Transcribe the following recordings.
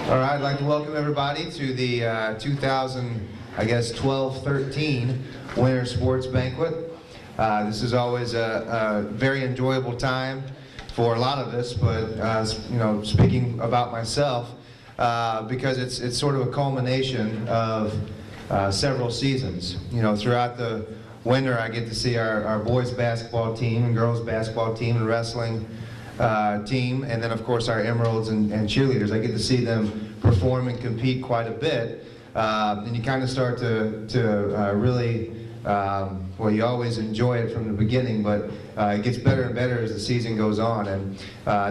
All right, I'd like to welcome everybody to the 12-13 Winter Sports Banquet. This is always a very enjoyable time for a lot of us, but you know, speaking about myself, because it's sort of a culmination of several seasons. You know, throughout the winter, I get to see our boys basketball team and girls basketball team and wrestling team, and then of course our Emeralds and cheerleaders. I get to see them perform and compete quite a bit, and you kind of start to really, well, you always enjoy it from the beginning, but it gets better and better as the season goes on, and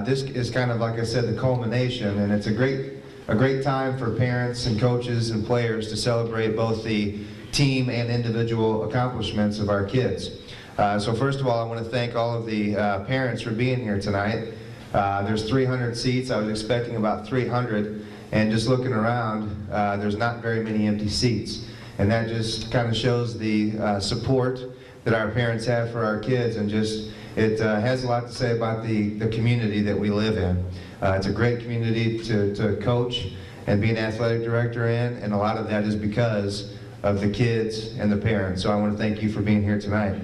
this is kind of, like I said, the culmination, and it's a great time for parents and coaches and players to celebrate both the team and individual accomplishments of our kids. So first of all, I want to thank all of the parents for being here tonight. There's 300 seats. I was expecting about 300, and just looking around, there's not very many empty seats. And that just kind of shows the support that our parents have for our kids, and just it has a lot to say about the community that we live in. It's a great community to coach and be an athletic director in, and a lot of that is because of the kids and the parents. So I want to thank you for being here tonight.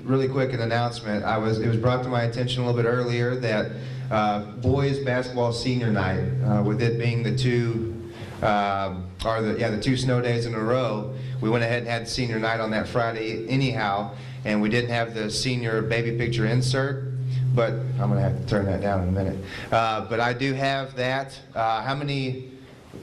Really quick, an announcement. It was brought to my attention a little bit earlier that boys basketball senior night, with it being the two snow days in a row, we went ahead and had senior night on that Friday anyhow, and we didn't have the senior baby picture insert, but I'm going to have to turn that down in a minute. But I do have that. How many,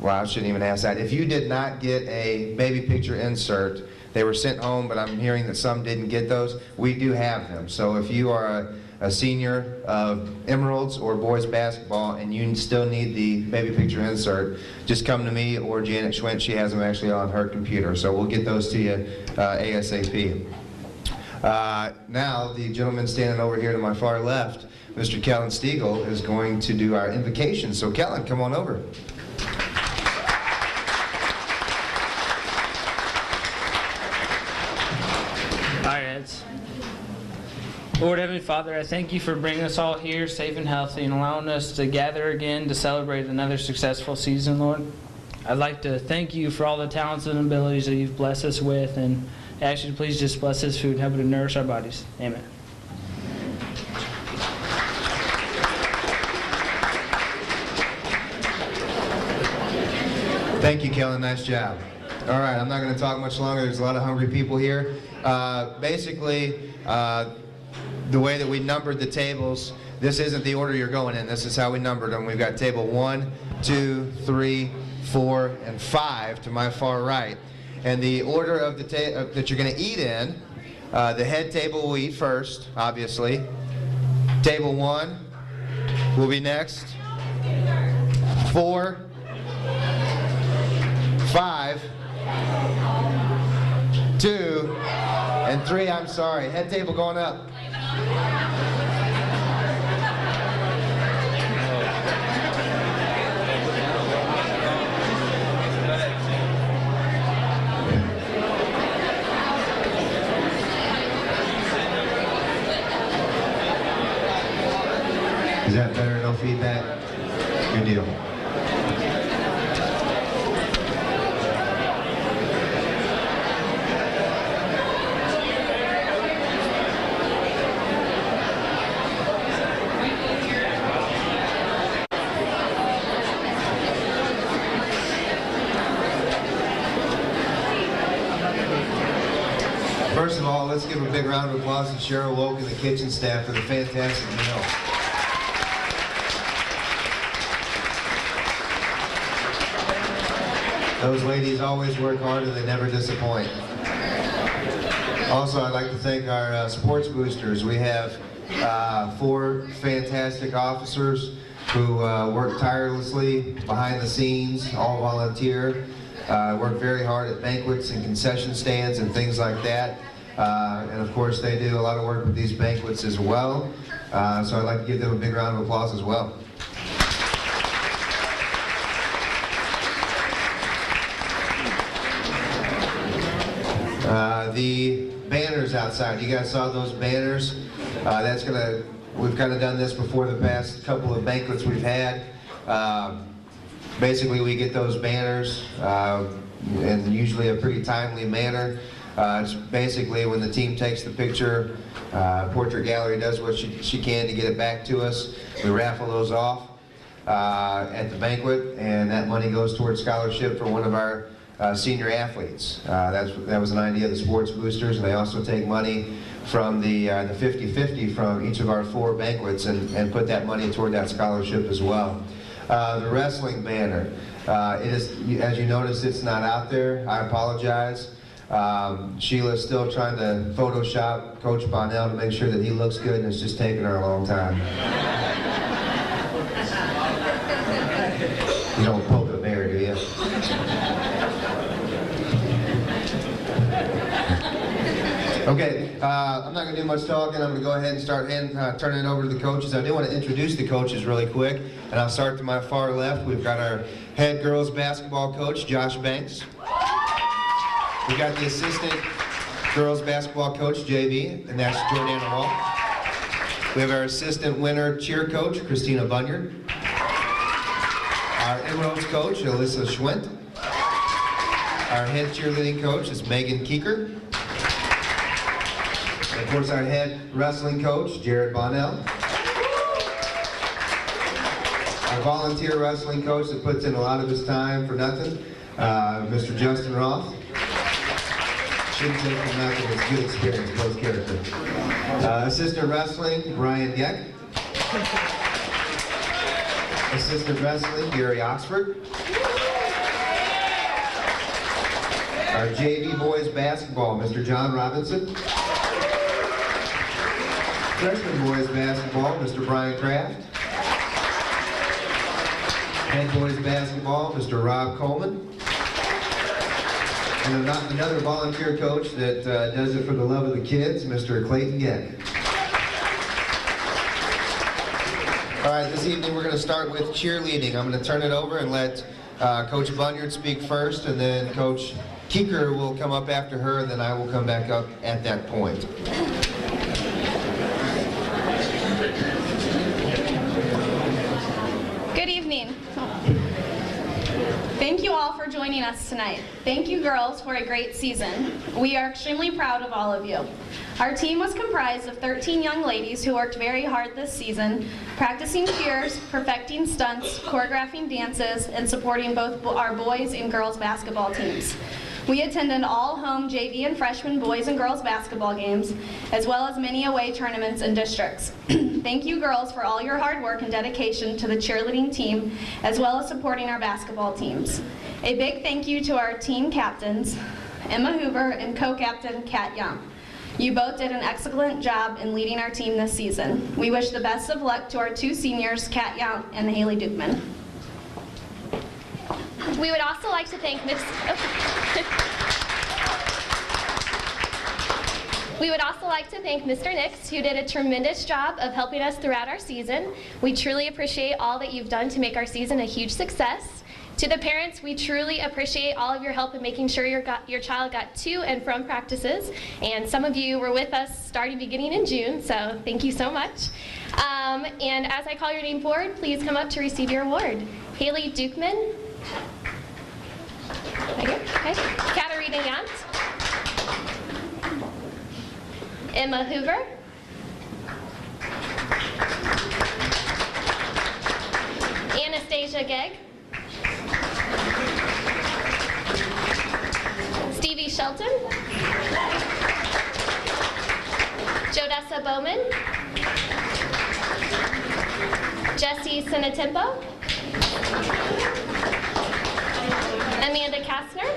well, I shouldn't even ask that. If you did not get a baby picture insert, they were sent home, but I'm hearing that some didn't get those. We do have them. So if you are a senior of Emeralds or boys basketball and you still need the baby picture insert, just come to me or Janet Schwint. She has them actually on her computer. So we'll get those to you ASAP. Now, the gentleman standing over here to my far left, Mr. Kellen Stiegel, is going to do our invocation. So Kellen, come on over. Lord Heavenly Father, I thank you for bringing us all here safe and healthy and allowing us to gather again to celebrate another successful season, Lord. I'd like to thank you for all the talents and abilities that you've blessed us with, and ask you to please just bless this food and help it to nourish our bodies. Amen. Thank you, Kellen. Nice job. All right, I'm not going to talk much longer. There's a lot of hungry people here. Basically, the way that we numbered the tables, this isn't the order you're going in. This is how we numbered them. We've got table 1, 2, 3, 4, and 5 to my far right. And the order of the that you're going to eat in, the head table will eat first, obviously. Table 1 will be next. 4, 5, 2, and 3, I'm sorry. Head table going up. Is that better? No feedback? Good deal. First of all, let's give a big round of applause to Cheryl Woke and the kitchen staff for the fantastic meal. Those ladies always work hard and they never disappoint. Also, I'd like to thank our sports boosters. We have 4 fantastic officers who work tirelessly behind the scenes, all volunteer. Work very hard at banquets and concession stands and things like that. And of course, they do a lot of work with these banquets as well. So I'd like to give them a big round of applause as well. The banners outside, you guys saw those banners? We've kind of done this before the past couple of banquets we've had. Basically, we get those banners in usually a pretty timely manner. It's basically when the team takes the picture, Portrait Gallery does what she can to get it back to us. We raffle those off at the banquet, and that money goes towards scholarship for one of our senior athletes. That was an idea of the sports boosters, and they also take money from the 50-50 from each of our 4 banquets and put that money toward that scholarship as well. The wrestling banner, it is, as you notice, it's not out there. I apologize. Sheila's still trying to Photoshop Coach Bonnell to make sure that he looks good, and it's just taking her a long time. You don't poke a bear, do you? Okay, I'm not going to do much talking. I'm going to go ahead and start turning it over to the coaches. I do want to introduce the coaches really quick, and I'll start to my far left. We've got our head girls basketball coach, Josh Banks. We've got the assistant girls basketball coach, JV, and that's Jordana Hall. We have our assistant winter cheer coach, Christina Bunyard. Our inroads coach, Alyssa Schwint. Our head cheerleading coach is Megan Keeker. And of course, our head wrestling coach, Jared Bonnell. Our volunteer wrestling coach that puts in a lot of his time for nothing, Mr. Justin Roth. Shouldn't take from nothing, it's good experience, both character. Assistant wrestling, Brian Yeck. Assistant wrestling, Gary Oxford. Our JV boys basketball, Mr. John Robinson. Freshman boys basketball, Mr. Brian Kraft. Head boys basketball, Mr. Rob Coleman. And another volunteer coach that does it for the love of the kids, Mr. Clayton Geck. All right, this evening we're going to start with cheerleading. I'm going to turn it over and let Coach Bunyard speak first, and then Coach Keeker will come up after her, and then I will come back up at that point. Good evening. Thank you all for joining us tonight. Thank you, girls, for a great season. We are extremely proud of all of you. Our team was comprised of 13 young ladies who worked very hard this season, practicing cheers, perfecting stunts, choreographing dances, and supporting both our boys and girls basketball teams. We attended all home JV and freshman boys and girls basketball games, as well as many away tournaments and districts. Thank you, girls, for all your hard work and dedication to the cheerleading team, as well as supporting our basketball teams. A big thank you to our team captains, Emma Hoover and co-captain Kat Young. You both did an excellent job in leading our team this season. We wish the best of luck to our 2 seniors, Kat Young and Haley Dukeman. We would also like to thank Mr. Nix, who did a tremendous job of helping us throughout our season. We truly appreciate all that you've done to make our season a huge success. To the parents, we truly appreciate all of your help in making sure your child got to and from practices. And some of you were with us beginning in June, so thank you so much. And as I call your name forward, please come up to receive your award. Haley Dukeman. Right here, okay. Katarina Yant. Emma Hoover. Anastasia Gegg. Stevie Shelton. Jodessa Bowman. Jessie Sinatempo. Amanda Kastner.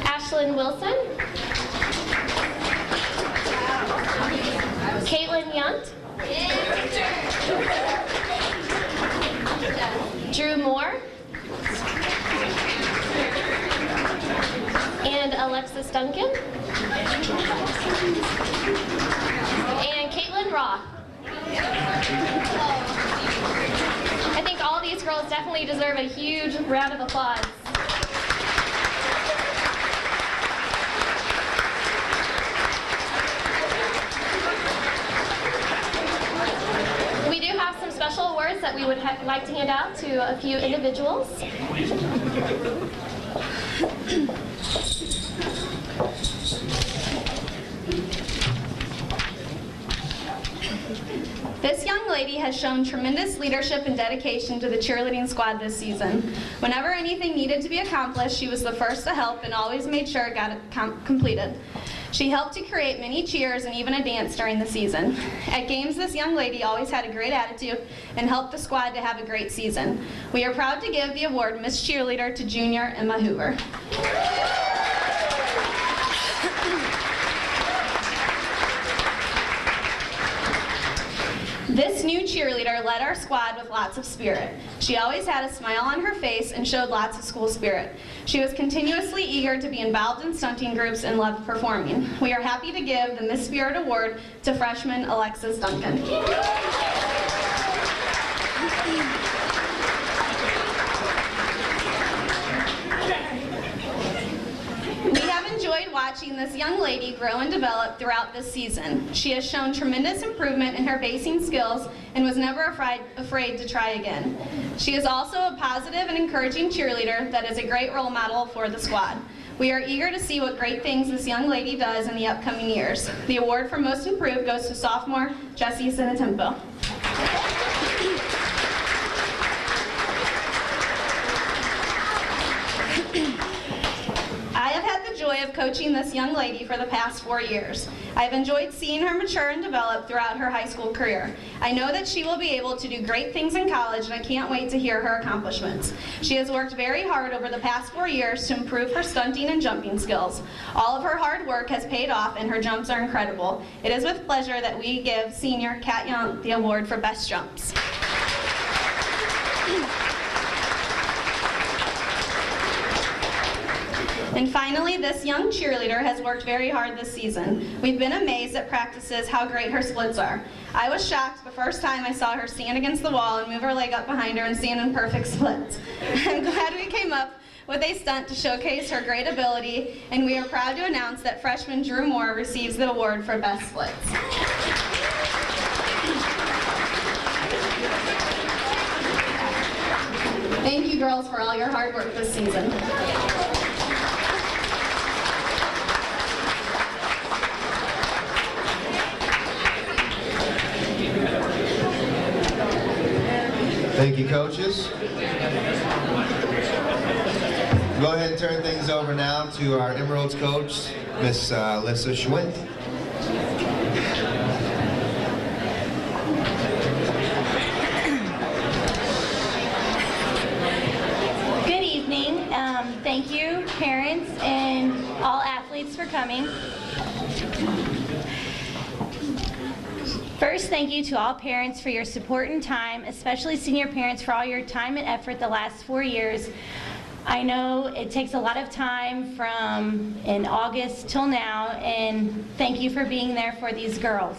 Ashlyn Wilson. Caitlin Yunt. Drew Moore. And Alexis Duncan. And Caitlin Roth. I think all these girls definitely deserve a huge round of applause. I'd like to hand out to a few individuals. This young lady has shown tremendous leadership and dedication to the cheerleading squad this season. Whenever anything needed to be accomplished, she was the first to help and always made sure it got completed. She helped to create many cheers and even a dance during the season. At games, this young lady always had a great attitude and helped the squad to have a great season. We are proud to give the award Miss Cheerleader to Junior Emma Hoover. This new cheerleader led our squad with lots of spirit. She always had a smile on her face and showed lots of school spirit. She was continuously eager to be involved in stunting groups and loved performing. We are happy to give the Miss Spirit Award to freshman Alexis Duncan. We have enjoyed watching this young lady grow and develop throughout this season. She has shown tremendous improvement in her basing skills and was never afraid to try again. She is also a positive and encouraging cheerleader that is a great role model for the squad. We are eager to see what great things this young lady does in the upcoming years. The award for Most Improved goes to sophomore Jessie Sinatempo. I have had the joy of coaching this young lady for the past 4 years. I have enjoyed seeing her mature and develop throughout her high school career. I know that she will be able to do great things in college, and I can't wait to hear her accomplishments. She has worked very hard over the past 4 years to improve her stunting and jumping skills. All of her hard work has paid off, and her jumps are incredible. It is with pleasure that we give senior Kat Young the award for Best Jumps. And finally, this young cheerleader has worked very hard this season. We've been amazed at practices how great her splits are. I was shocked the first time I saw her stand against the wall and move her leg up behind her and stand in perfect splits. I'm glad we came up with a stunt to showcase her great ability, and we are proud to announce that freshman Drew Moore receives the award for Best Splits. Thank you, girls, for all your hard work this season. Thank you, coaches. Go ahead and turn things over now to our Emeralds coach, Miss Lissa Schwint. Good evening. Thank you, parents and all athletes, for coming. First, thank you to all parents for your support and time, especially senior parents for all your time and effort the last 4 years. I know it takes a lot of time from in August till now, and thank you for being there for these girls.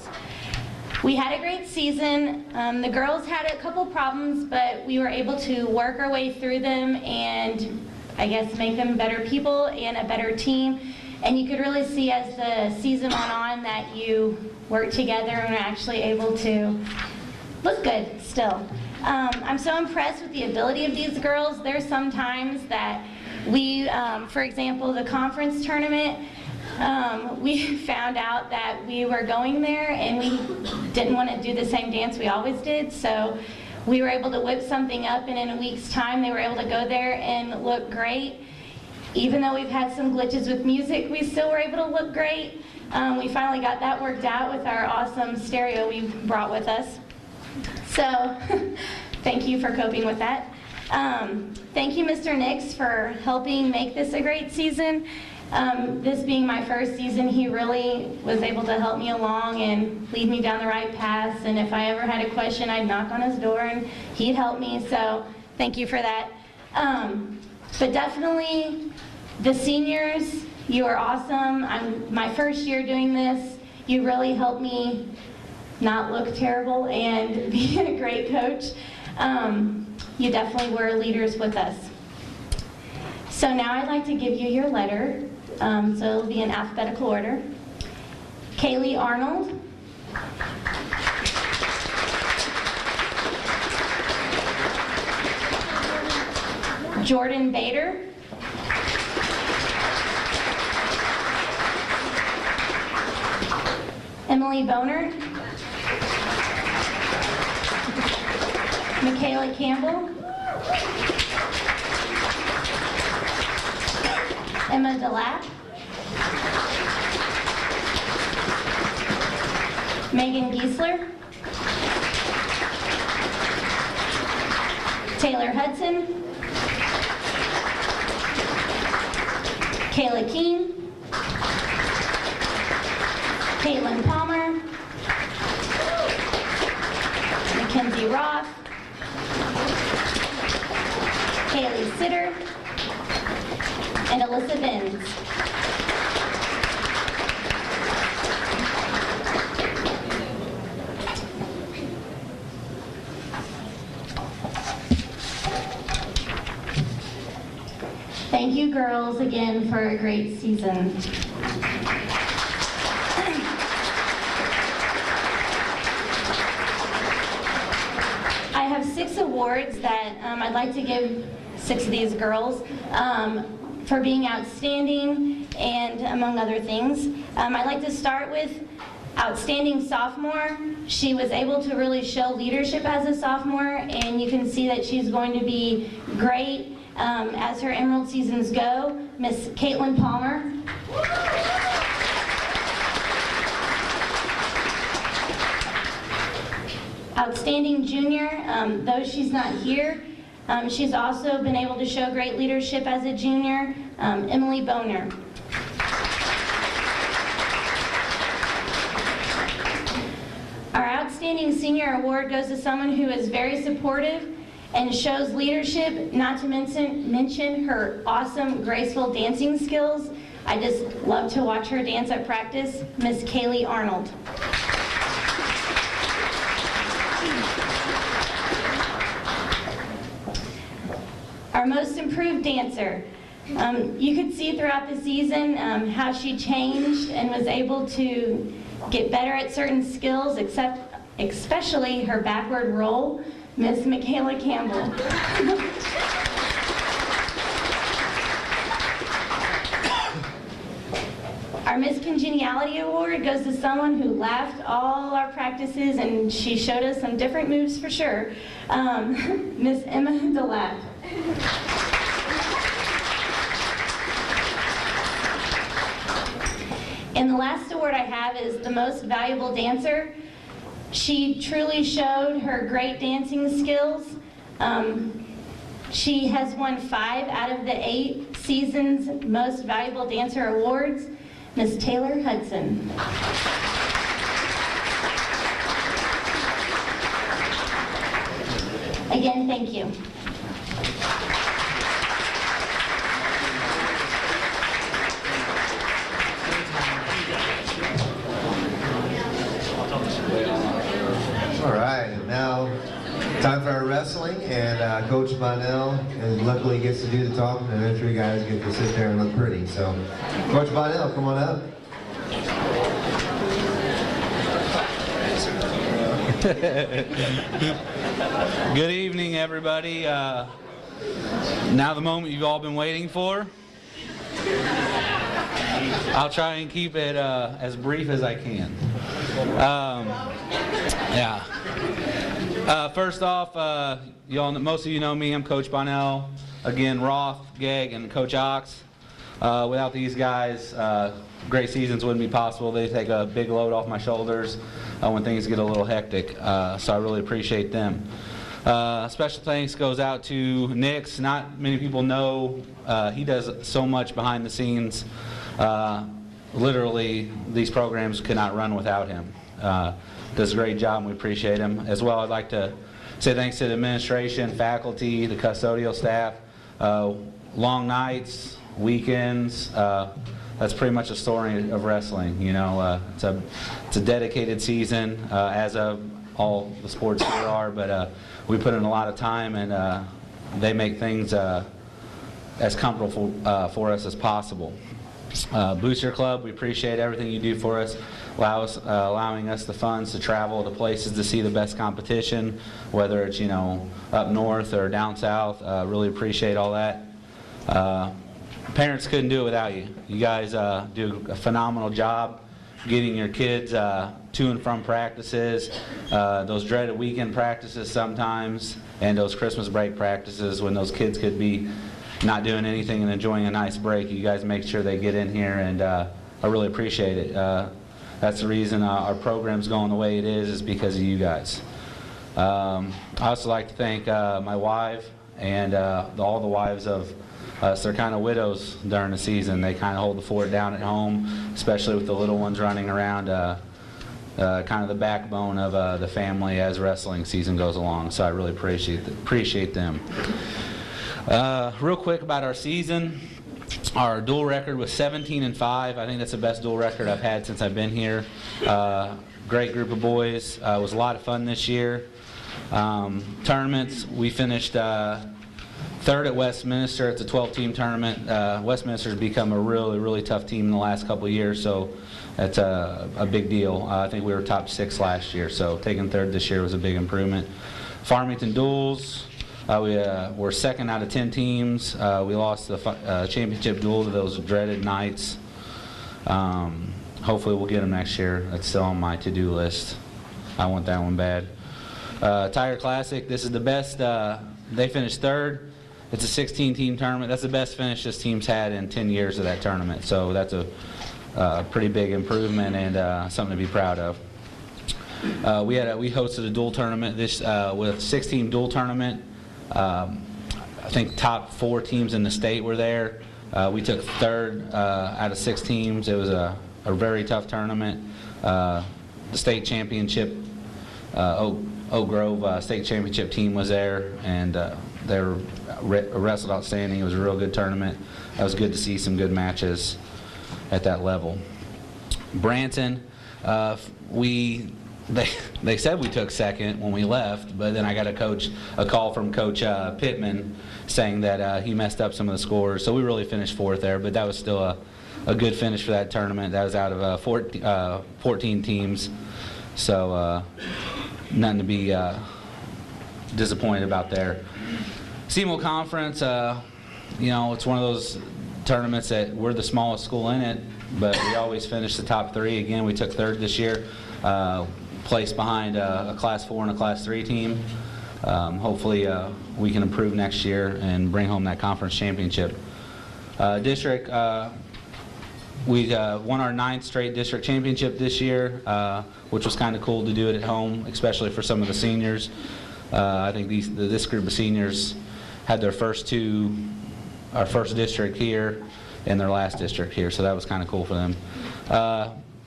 We had a great season. The girls had a couple problems, but we were able to work our way through them and I guess make them better people and a better team. And you could really see as the season went on that you worked together and were actually able to look good still. I'm so impressed with the ability of these girls. There's some times that we, for example, the conference tournament, we found out that we were going there and we didn't want to do the same dance we always did, so we were able to whip something up, and in a week's time they were able to go there and look great. Even though we've had some glitches with music, we still were able to look great. We finally got that worked out with our awesome stereo we brought with us. So, thank you for coping with that. Thank you, Mr. Nix, for helping make this a great season. This being my first season, he really was able to help me along and lead me down the right path. And if I ever had a question, I'd knock on his door and he'd help me. So, thank you for that. But definitely, the seniors, you are awesome. I'm my first year doing this. You really helped me not look terrible and be a great coach. You definitely were leaders with us. So now I'd like to give you your letter. So it'll be in alphabetical order. Kaylee Arnold. Jordan Bader. Emily Boner. Michaela Campbell. Emma DeLapp. Megan Giesler. Taylor Hudson. Kayla Keene. Caitlin Palmer. Mackenzie Roth. Haley Sitter. And Alyssa Benz. Thank you, girls, again for a great season. I have 6 awards that I'd like to give 6 of these girls for being outstanding and among other things. I'd like to start with Outstanding Sophomore. She was able to really show leadership as a sophomore, and you can see that she's going to be great as her Emerald seasons go. Miss Caitlin Palmer. Outstanding Junior, though she's not here, she's also been able to show great leadership as a junior, Emily Boner. Our Outstanding Senior Award goes to someone who is very supportive and shows leadership, not to mention her awesome, graceful dancing skills. I just love to watch her dance at practice, Miss Kaylee Arnold. Our Most Improved Dancer. You could see throughout the season how she changed and was able to get better at certain skills, especially her backward roll, Miss Michaela Campbell. Our Miss Congeniality Award goes to someone who laughed all our practices, and she showed us some different moves for sure, Miss Emma DeLapp. And the last award I have is the Most Valuable Dancer. She truly showed her great dancing skills. She has won 5 out of the 8 season's Most Valuable Dancer awards. Miss Taylor Hudson. Again, thank you. All right, now time for our wrestling, and Coach Bonnell, and luckily gets to do the talking, and I'm sure you guys get to sit there and look pretty. So, Coach Bonnell, come on up. Good evening, everybody. Now the moment you've all been waiting for. I'll try and keep it as brief as I can. First off, most of you know me. I'm Coach Bonnell. Again, Roth, Gegg, and Coach Ox. Without these guys, great seasons wouldn't be possible. They take a big load off my shoulders when things get a little hectic. So I really appreciate them. Special thanks goes out to Nix. Not many people know he does so much behind the scenes. Literally, these programs could not run without him. Does a great job, and we appreciate him. As well, I'd like to say thanks to the administration, faculty, the custodial staff. Long nights, weekends. That's pretty much the story of wrestling. You know, it's a dedicated season, as of all the sports here are. But we put in a lot of time, and they make things as comfortable for us as possible. Booster Club, we appreciate everything you do for us, allowing us the funds to travel to places to see the best competition, whether it's, up north or down south. Really appreciate all that. Parents couldn't do it without you. You guys do a phenomenal job getting your kids to and from practices, those dreaded weekend practices sometimes, and those Christmas break practices when those kids could be not doing anything and enjoying a nice break. You guys make sure they get in here, and I really appreciate it. That's the reason our program's going the way it is because of you guys. I also like to thank my wife and all the wives of us. They're kind of widows during the season. They kind of hold the fort down at home, especially with the little ones running around, kind of the backbone of the family as wrestling season goes along. So I really appreciate them. Real quick about our season. Our dual record was 17-5. I think that's the best dual record I've had since I've been here. Great group of boys. It was a lot of fun this year. Tournaments, we finished third at Westminster. It's a 12-team tournament. Westminster's become a really, really tough team in the last couple of years, so that's a big deal. I think we were top 6 last year, so taking third this year was a big improvement. Farmington duels, we were second out of 10 teams. We lost the championship duel to those dreaded Knights. Hopefully we'll get them next year. That's still on my to-do list. I want that one bad. Tiger Classic, this is the best. They finished third. It's a 16-team tournament. That's the best finish this team's had in 10 years of that tournament. So that's a pretty big improvement and something to be proud of. We hosted a dual tournament with a 6-team dual tournament. I think top 4 teams in the state were there. We took third out of 6 teams. It was a very tough tournament. The state championship, Oak Grove state championship team was there, and they wrestled outstanding. It was a real good tournament. It was good to see some good matches at that level. Branson, they said we took second when we left, but then I got a call from Coach Pittman saying that he messed up some of the scores, so we really finished 4th there, but that was still a good finish for that tournament. That was out of 14 teams, so nothing to be disappointed about there. SEMO Conference, it's one of those tournaments that we're the smallest school in it, but we always finish the top 3. Again, we took third this year, placed behind a Class 4 and a Class 3 team. Hopefully we can improve next year and bring home that conference championship. District, we won our 9th straight district championship this year, which was kind of cool to do it at home, especially for some of the seniors. I think this group of seniors had their our first district here and their last district here, so that was kind of cool for them.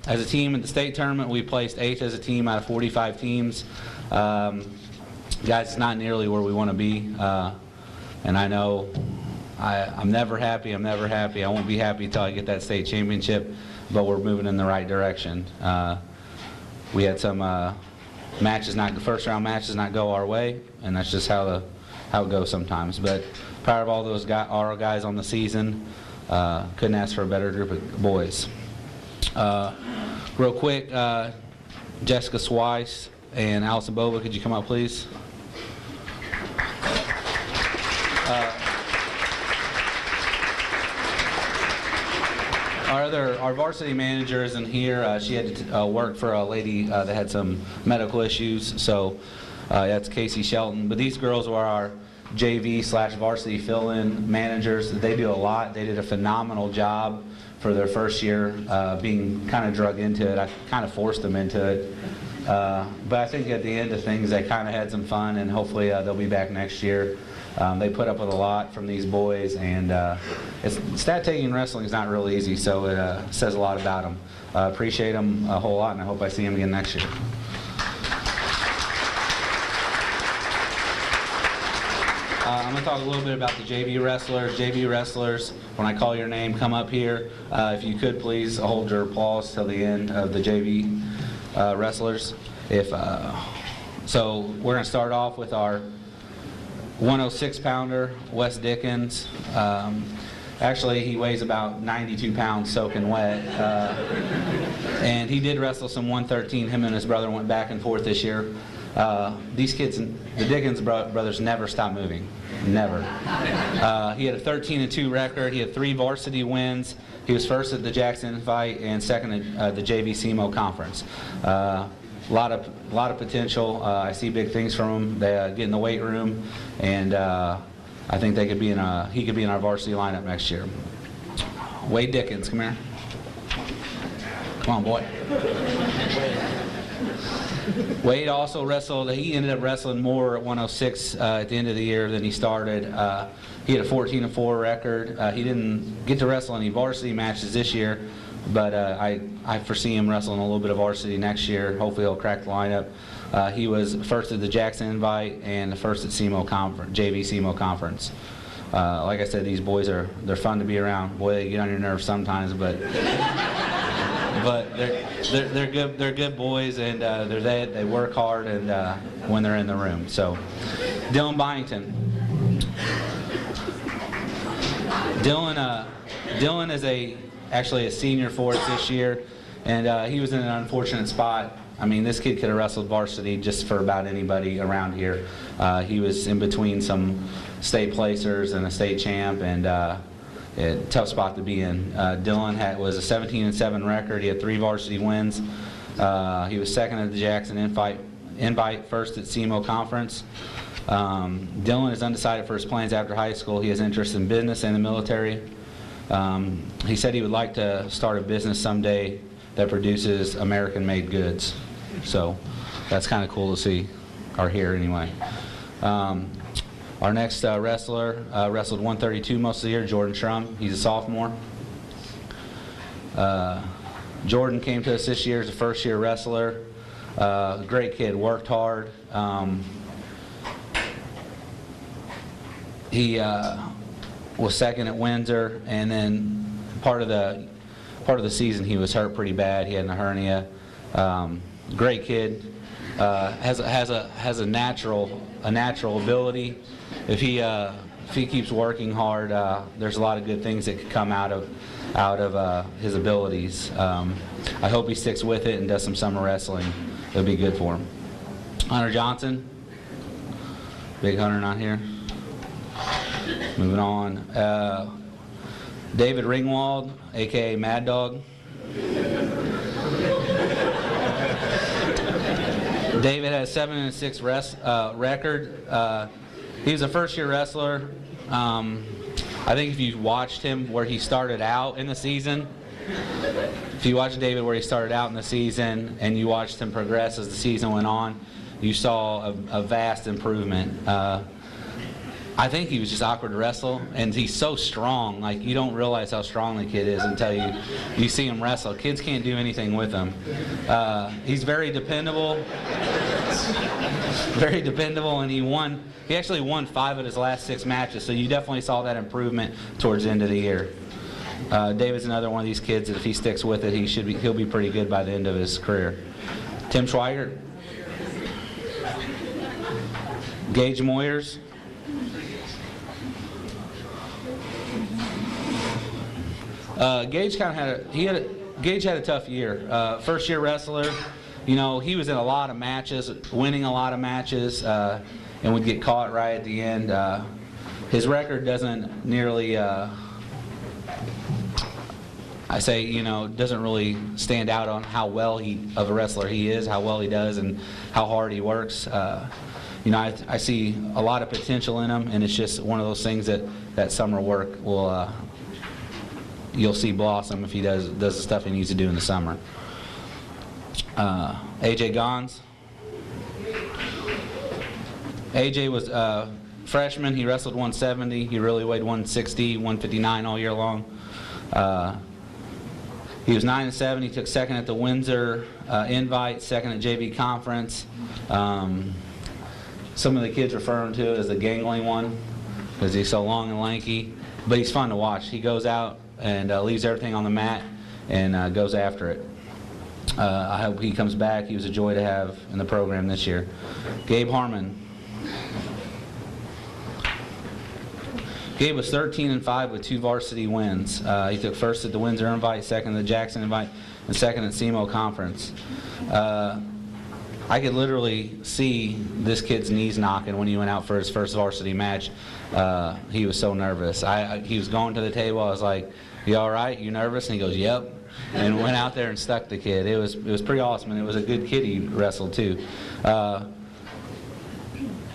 As a team at the state tournament, we placed 8th as a team out of 45 teams. Guys, it's not nearly where we want to be, and I know I'm never happy. I won't be happy until I get that state championship, but we're moving in the right direction. We had some first round matches not go our way, and that's just how it goes sometimes. But proud of all those our guys on the season. Couldn't ask for a better group of boys. Real quick, Jessica Swice and Allison Bova, could you come up, please? Our varsity manager isn't here. She had to work for a lady that had some medical issues, so that's Casey Shelton. But these girls were our JV/varsity fill-in managers. They do a lot. They did a phenomenal job for their first year, being kind of drug into it. I kind of forced them into it. But I think at the end of things, they kind of had some fun, and hopefully they'll be back next year. They put up with a lot from these boys, and stat taking in wrestling is not real easy, so it says a lot about them. Appreciate them a whole lot, and I hope I see them again next year. I'm going to talk a little bit about the JV wrestlers. JV wrestlers, when I call your name, come up here. If you could please hold your applause till the end of the JV wrestlers. So we're going to start off with our 106-pounder, Wes Dickens. Actually, he weighs about 92 pounds soaking wet. And he did wrestle some 113. Him and his brother went back and forth this year. These kids, the Dickens brothers, never stop moving. Never. He had a 13-2 record. He had 3 varsity wins. He was first at the Jackson fight and second at the JV SEMO conference. A lot of potential. I see big things from him. They get in the weight room, and I think they could be he could be in our varsity lineup next year. Wade Dickens, come here. Come on, boy. Wade also wrestled. He ended up wrestling more at 106 at the end of the year than he started. He had a 14-4 record. He didn't get to wrestle any varsity matches this year, but I foresee him wrestling a little bit of varsity next year. Hopefully he'll crack the lineup. He was first at the Jackson Invite and the first at SEMO conference, JV SEMO conference. Like I said, these boys they're fun to be around. Boy, they get on your nerves sometimes, but they're good. They're good boys, and they work hard, and when they're in the room. So, Dylan Byington. Dylan is actually a senior for us this year, and he was in an unfortunate spot. I mean, this kid could have wrestled varsity just for about anybody around here. He was in between some state placers and a state champ, and a tough spot to be in. Dylan was a 17-7 record. He had 3 varsity wins. He was second at the Jackson Invite, first at SEMO conference. Dylan is undecided for his plans after high school. He has interest in business and the military. He said he would like to start a business someday that produces American-made goods. So that's kind of cool to see, or hear anyway. Our next wrestler wrestled 132 most of the year, Jordan Shrum. He's a sophomore. Jordan came to us this year as a first-year wrestler. Great kid, worked hard. He was second at Windsor, and then part of the season he was hurt pretty bad. He had a hernia. Great kid. Has a natural ability. If he keeps working hard, there's a lot of good things that could come out of his abilities. I hope he sticks with it and does some summer wrestling. It'll be good for him. Hunter Johnson. Big Hunter not here. Moving on. David Ringwald, aka Mad Dog. David has 7-6 record. He was a first-year wrestler. I think if you watched him where he started out in the season, if you watched David where he started out in the season and you watched him progress as the season went on, you saw a vast improvement. I think he was just awkward to wrestle, and he's so strong. Like, you don't realize how strong the kid is until you see him wrestle. Kids can't do anything with him. He's very dependable. Very dependable, and he actually won 5 of his last 6 matches, so you definitely saw that improvement towards the end of the year. David's another one of these kids that if he sticks with it, he'll be pretty good by the end of his career. Tim Schweigert. Gage Moyers. Gage had a tough year. First year wrestler, you know, he was in a lot of matches, winning a lot of matches, and would get caught right at the end. His record doesn't nearly, doesn't really stand out on how well of a wrestler he is, how well he does, and how hard he works. I see a lot of potential in him, and it's just one of those things that summer work will. You'll see blossom if he does the stuff he needs to do in the summer. AJ Gons. AJ was a freshman. He wrestled 170. He really weighed 160, 159 all year long. He was 9-7. He took second at the Windsor Invite, second at JV Conference. Some of the kids refer him to as the gangling one because he's so long and lanky. But he's fun to watch. He goes out and leaves everything on the mat and goes after it. I hope he comes back. He was a joy to have in the program this year. Gabe Harmon. Gabe was 13-5 with 2 varsity wins. He took first at the Windsor Invite, second at the Jackson Invite, and second at SEMO Conference. I could literally see this kid's knees knocking when he went out for his first varsity match. He was so nervous. He was going to the table. I was like, "You all right? You nervous?" And he goes, "Yep." And went out there and stuck the kid. It was pretty awesome, and it was a good kid he wrestled too.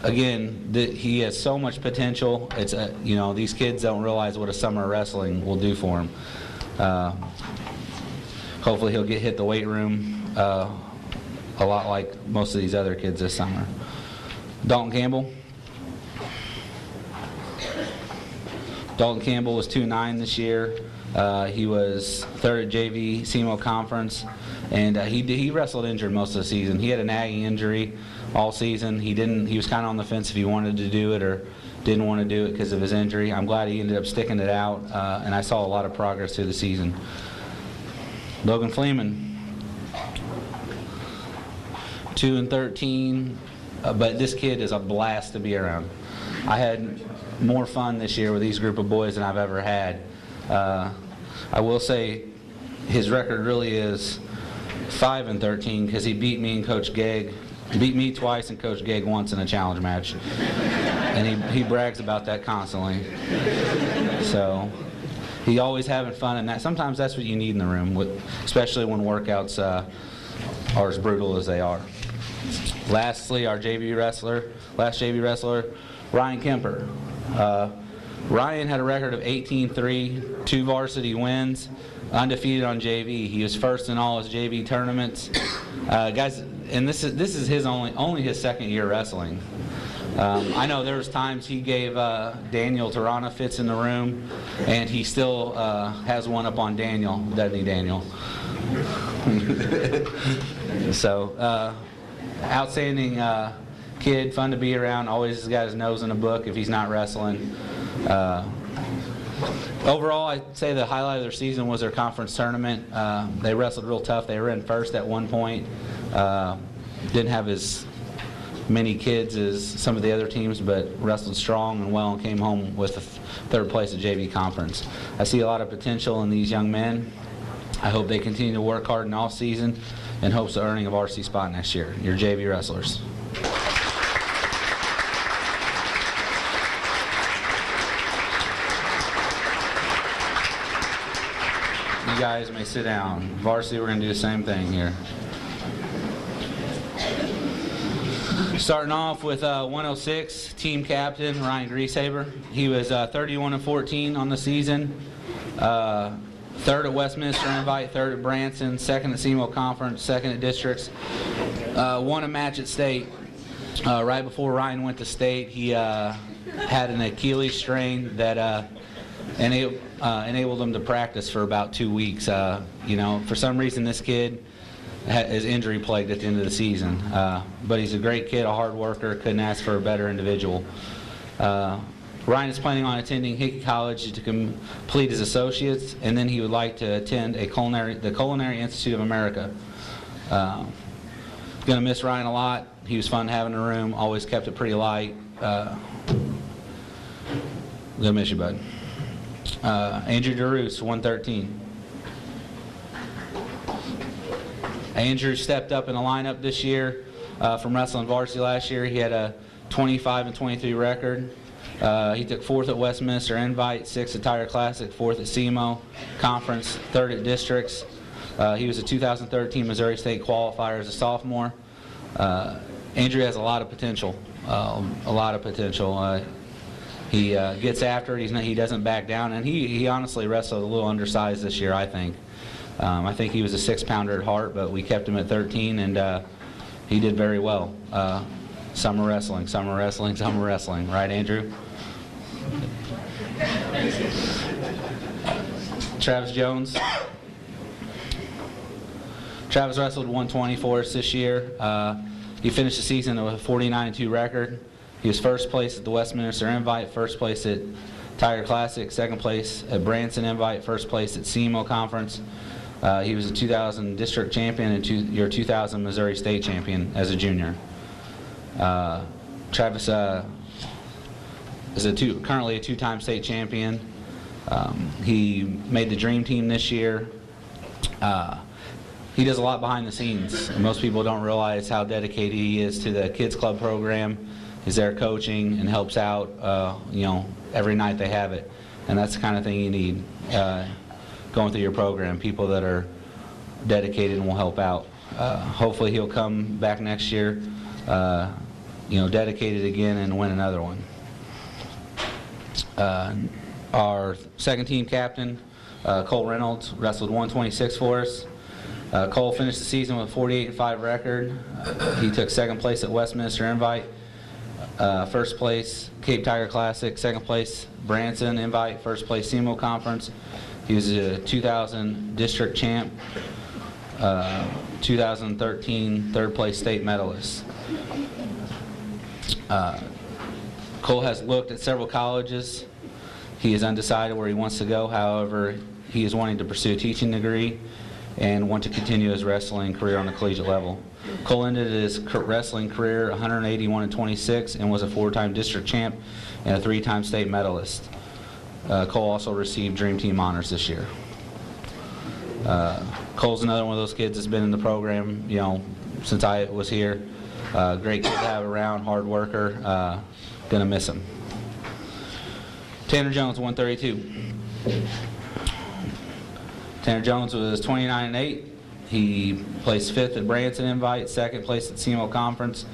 Again, he has so much potential. It's these kids don't realize what a summer of wrestling will do for him. Hopefully he'll hit the weight room a lot like most of these other kids this summer. Dalton Campbell. Dalton Campbell was 2-9 this year. He was third at JV SEMO Conference, and he wrestled injured most of the season. He had a nagging injury all season. He was kind of on the fence if he wanted to do it or didn't want to do it because of his injury. I'm glad he ended up sticking it out, and I saw a lot of progress through the season. Logan Fleeman, 2-13, but this kid is a blast to be around. I had more fun this year with these group of boys than I've ever had. I will say his record really is 5-13 because he beat me and Coach Gegg. Beat me twice and Coach Gegg once in a challenge match. And he brags about that constantly. So he always having fun, and sometimes that's what you need in the room, especially when workouts are as brutal as they are. Lastly, our last JV wrestler, Ryan Kemper. Ryan had a record of 18-3, 2 varsity wins, undefeated on JV. He was first in all his JV tournaments. Guys, and this is his only his second year wrestling. I know there was times he gave Daniel Tarana fits in the room, and he still has one up on Daniel, doesn't he, Daniel? So, outstanding kid, fun to be around, always has got his nose in a book if he's not wrestling. Overall, I'd say the highlight of their season was their conference tournament. They wrestled real tough. They were in first at one point. Didn't have as many kids as some of the other teams, but wrestled strong and well and came home with third place at JV conference. I see a lot of potential in these young men. I hope they continue to work hard in off season in hopes of earning a varsity spot next year. Your JV wrestlers. You guys may sit down. Varsity, we're going to do the same thing here. Starting off with 106, team captain Ryan Grieshaber. He was 31-14 on the season. Third at Westminster Invite, third at Branson, second at SEMO Conference, second at Districts. Won a match at state. Right before Ryan went to state, he had an Achilles strain that enabled him to practice for about 2 weeks. For some reason this kid is injury plagued at the end of the season. But he's a great kid, a hard worker, couldn't ask for a better individual. Ryan is planning on attending Hickey College to complete his associates, and then he would like to attend the Culinary Institute of America. Going to miss Ryan a lot. He was fun having in the room, always kept it pretty light. Going to miss you, bud. Andrew DeRoos, 113. Andrew stepped up in the lineup this year from wrestling varsity last year. He had a 25-23 record. He took fourth at Westminster Invite, sixth at Tire Classic, fourth at SEMO Conference, third at Districts. He was a 2013 Missouri State qualifier as a sophomore. Andrew has a lot of potential. He gets after it. He doesn't back down, and he honestly wrestled a little undersized this year, I think. I think he was a 6-pounder at heart, but we kept him at 13, and he did very well. Summer wrestling, right, Andrew? Travis Jones. Travis wrestled 120 for us this year. He finished the season with a 49-2 record. He was first place at the Westminster Invite, first place at Tiger Classic, second place at Branson Invite, first place at SEMO Conference. He was a 2000 district champion and your 2000 Missouri State champion as a junior. Travis currently a two-time state champion. He made the dream team this year. He does a lot behind the scenes. Most people don't realize how dedicated he is to the kids club program. He's there coaching and helps out, every night they have it. And that's the kind of thing you need going through your program, people that are dedicated and will help out. Hopefully he'll come back next year, dedicated again and win another one. Our second team captain, Cole Reynolds, wrestled 126 for us. Cole finished the season with a 48-5 record. He took second place at Westminster Invite, first place Cape Tiger Classic, second place Branson Invite, first place SEMO Conference. He was a 2000 district champ, 2013 third place state medalist. Cole has looked at several colleges. He is undecided where he wants to go. However, he is wanting to pursue a teaching degree and want to continue his wrestling career on the collegiate level. Cole ended his wrestling career 181-26 and was a 4-time district champ and a 3-time state medalist. Cole also received Dream Team honors this year. Cole's another one of those kids that's been in the program, since I was here. Great kid to have around, hard worker. Gonna miss him. Tanner Jones, 132. Tanner Jones was 29-8. He placed 5th at Branson Invite, 2nd place at SEMO Conference.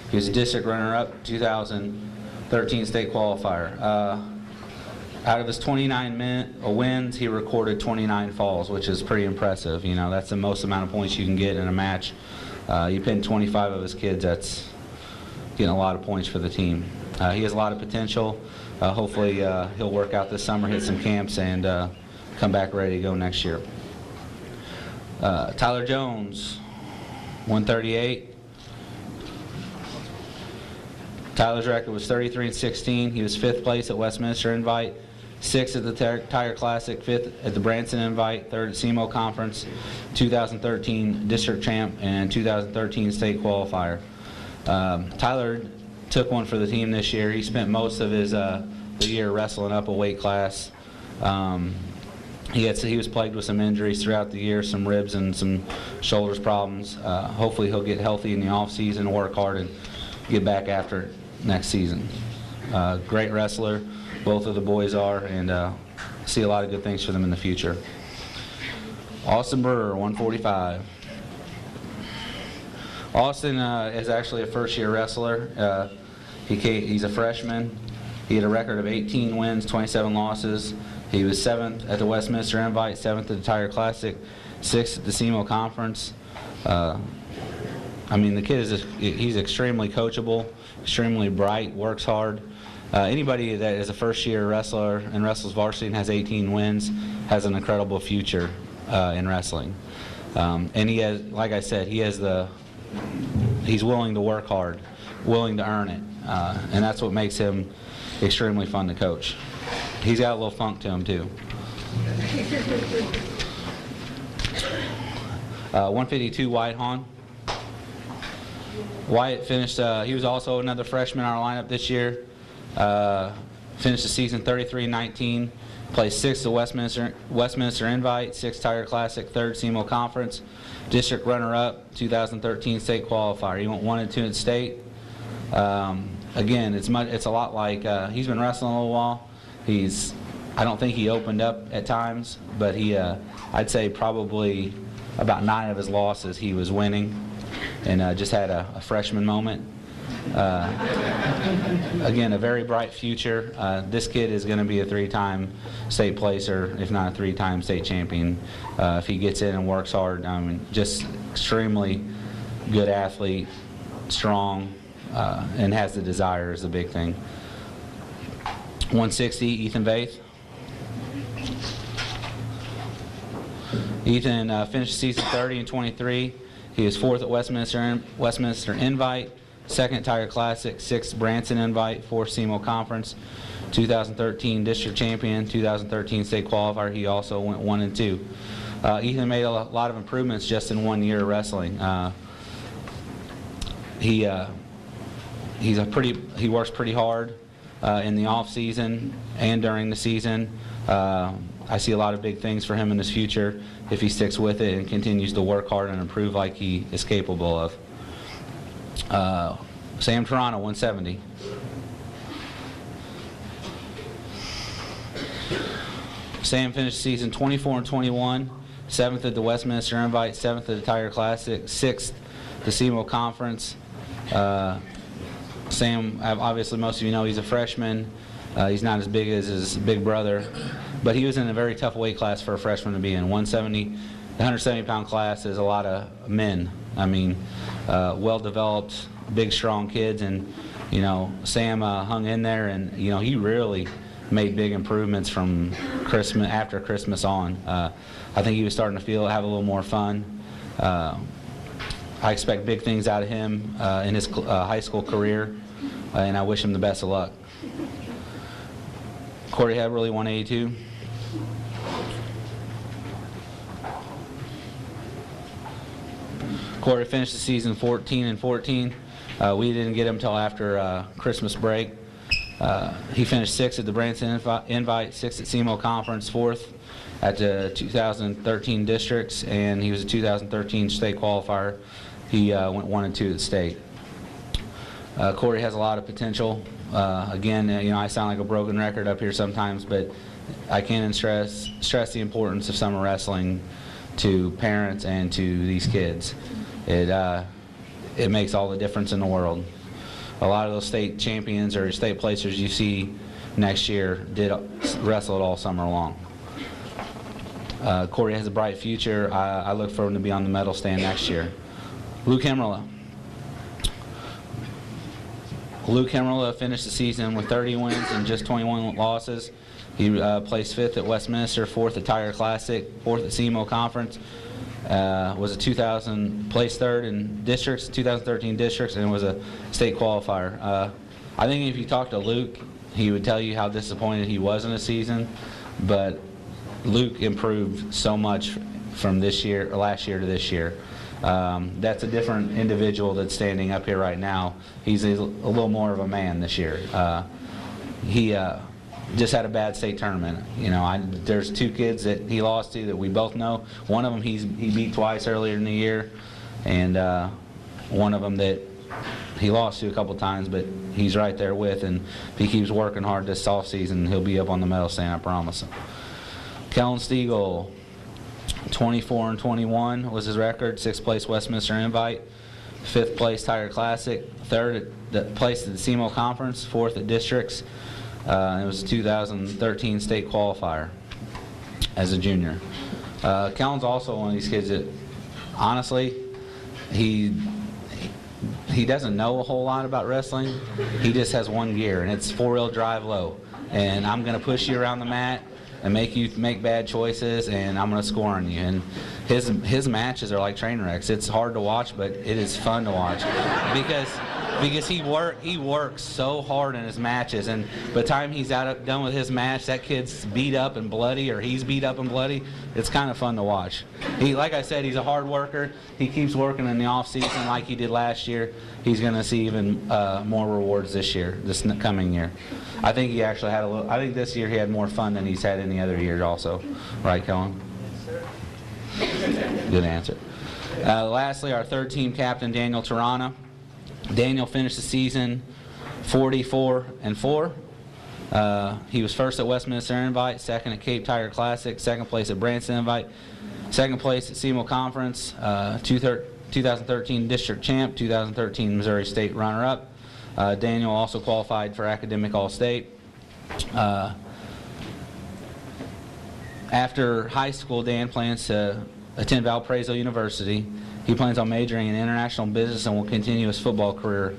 He was a district runner-up, 2013 state qualifier. Out of his 29 wins, he recorded 29 falls, which is pretty impressive. That's the most amount of points you can get in a match. You pin 25 of his kids, that's getting a lot of points for the team. He has a lot of potential. Hopefully he'll work out this summer, hit some camps, and come back ready to go next year. Tyler Jones, 138. Tyler's record was 33-16. He was 5th place at Westminster Invite, 6th at the Tiger Classic, 5th at the Branson Invite, 3rd at SEMO Conference, 2013 district champ, and 2013 state qualifier. Tyler took one for the team this year. He spent most of his the year wrestling up a weight class. He was plagued with some injuries throughout the year, some ribs and some shoulders problems. Hopefully he'll get healthy in the off season, work hard, and get back after it next season. Great wrestler, both of the boys are, and see a lot of good things for them in the future. Austin Brewer, 145. Austin is actually a first-year wrestler. He's a freshman. He had a record of 18 wins, 27 losses. He was 7th at the Westminster Invite, 7th at the Tiger Classic, 6th at the SEMO Conference. The kid he's extremely coachable, extremely bright, works hard. Anybody that is a first-year wrestler and wrestles varsity and has 18 wins has an incredible future in wrestling. And he has, like I said, he's willing to work hard, willing to earn it, and that's what makes him extremely fun to coach. He's got a little funk to him too. 152 Wyatt Hahn. Wyatt finished, he was also another freshman in our lineup this year. Finished the season 33-19. Placed 6th at Westminster Invite, 6th Tiger Classic, 3rd SEMO Conference. District runner-up, 2013 state qualifier. He went 1 and 2 in state. Again, it's a lot like he's been wrestling a little while. I don't think he opened up at times, but I'd say probably about 9 of his losses he was winning, and just had a freshman moment. Again, a very bright future. This kid is going to be a 3-time state placer, if not a 3-time state champion, if he gets in and works hard. Just extremely good athlete, strong, and has the desire is the big thing. 160, Ethan Vaith. Ethan finished the season 30-23. He was 4th at Westminster Invite, 2nd Tiger Classic, 6th Branson Invite, 4th SEMO Conference, 2013 district champion, 2013 state qualifier. He also went 1 and 2. Ethan made a lot of improvements just in 1 year of wrestling. He works pretty hard. in the off season and during the season. I see a lot of big things for him in his future if he sticks with it and continues to work hard and improve like he is capable of. Sam Toronto, 170. Sam finished the season 24-21, 7th at the Westminster Invite, 7th at the Tiger Classic, 6th the SEMO Conference. Sam, obviously most of you know he's a freshman. He's not as big as his big brother, but he was in a very tough weight class for a freshman to be in. 170-pound class is a lot of men. I mean, well-developed, big, strong kids, and Sam hung in there, and he really made big improvements from after Christmas on. I think he was starting to have a little more fun. I expect big things out of him in his high school career, and I wish him the best of luck. Corey Heberly, 182. Corey finished the season 14-14. We didn't get him until after Christmas break. He finished 6th at the Branson Invite, 6th at SEMO Conference, 4th at the 2013 districts, and he was a 2013 state qualifier. He went 1 and 2 at the state. Corey has a lot of potential. Again, I sound like a broken record up here sometimes, but I can't stress the importance of summer wrestling to parents and to these kids. It makes all the difference in the world. A lot of those state champions or state placers you see next year did wrestle it all summer long. Corey has a bright future. I look for him to be on the medal stand next year. Luke Hemmerle. Luke Hemmerle finished the season with 30 wins and just 21 losses. He placed 5th at Westminster, 4th at Tiger Classic, 4th at SEMO Conference. Placed 3rd in districts, 2013 districts, and was a state qualifier. I think if you talk to Luke, he would tell you how disappointed he was in the season, but Luke improved so much from last year to this year. That's a different individual that's standing up here right now. He's a little more of a man this year. He just had a bad state tournament. There's 2 kids that he lost to that we both know. One of them he beat twice earlier in the year, and one of them that he lost to a couple times, but he's right there with, and if he keeps working hard this offseason, he'll be up on the medal stand, I promise him. Kellen Stiegel, 24-21 was his record, 6th place Westminster Invite, 5th place Tiger Classic, 3rd place at the SEMO Conference, 4th at districts. It was a 2013 state qualifier as a junior. Kellen's also one of these kids that, honestly, he doesn't know a whole lot about wrestling. He just has one gear, and it's 4-wheel drive low. And I'm going to push you around the mat and make you make bad choices, and I'm going to score on you. And his matches are like train wrecks. It's hard to watch, but it is fun to watch because he works so hard in his matches, and by the time he's done with his match, that kid's beat up and bloody, or he's beat up and bloody. It's kind of fun to watch. Like I said, he's a hard worker. He keeps working in the off season like he did last year. He's going to see even more rewards this coming year. I think he actually had I think this year he had more fun than he's had any other year also. Right, Kellen? Yes, sir. Good answer. Lastly, our 3rd team captain, Daniel Tirana. Daniel finished the season 44-4. He was 1st at Westminster Invite, 2nd at Cape Tiger Classic, 2nd place at Branson Invite, 2nd place at SEMO Conference, 2013 district champ, 2013 Missouri State runner-up. Daniel also qualified for academic All-State. After high school, Dan plans to attend Valparaiso University. He plans on majoring in international business and will continue his football career.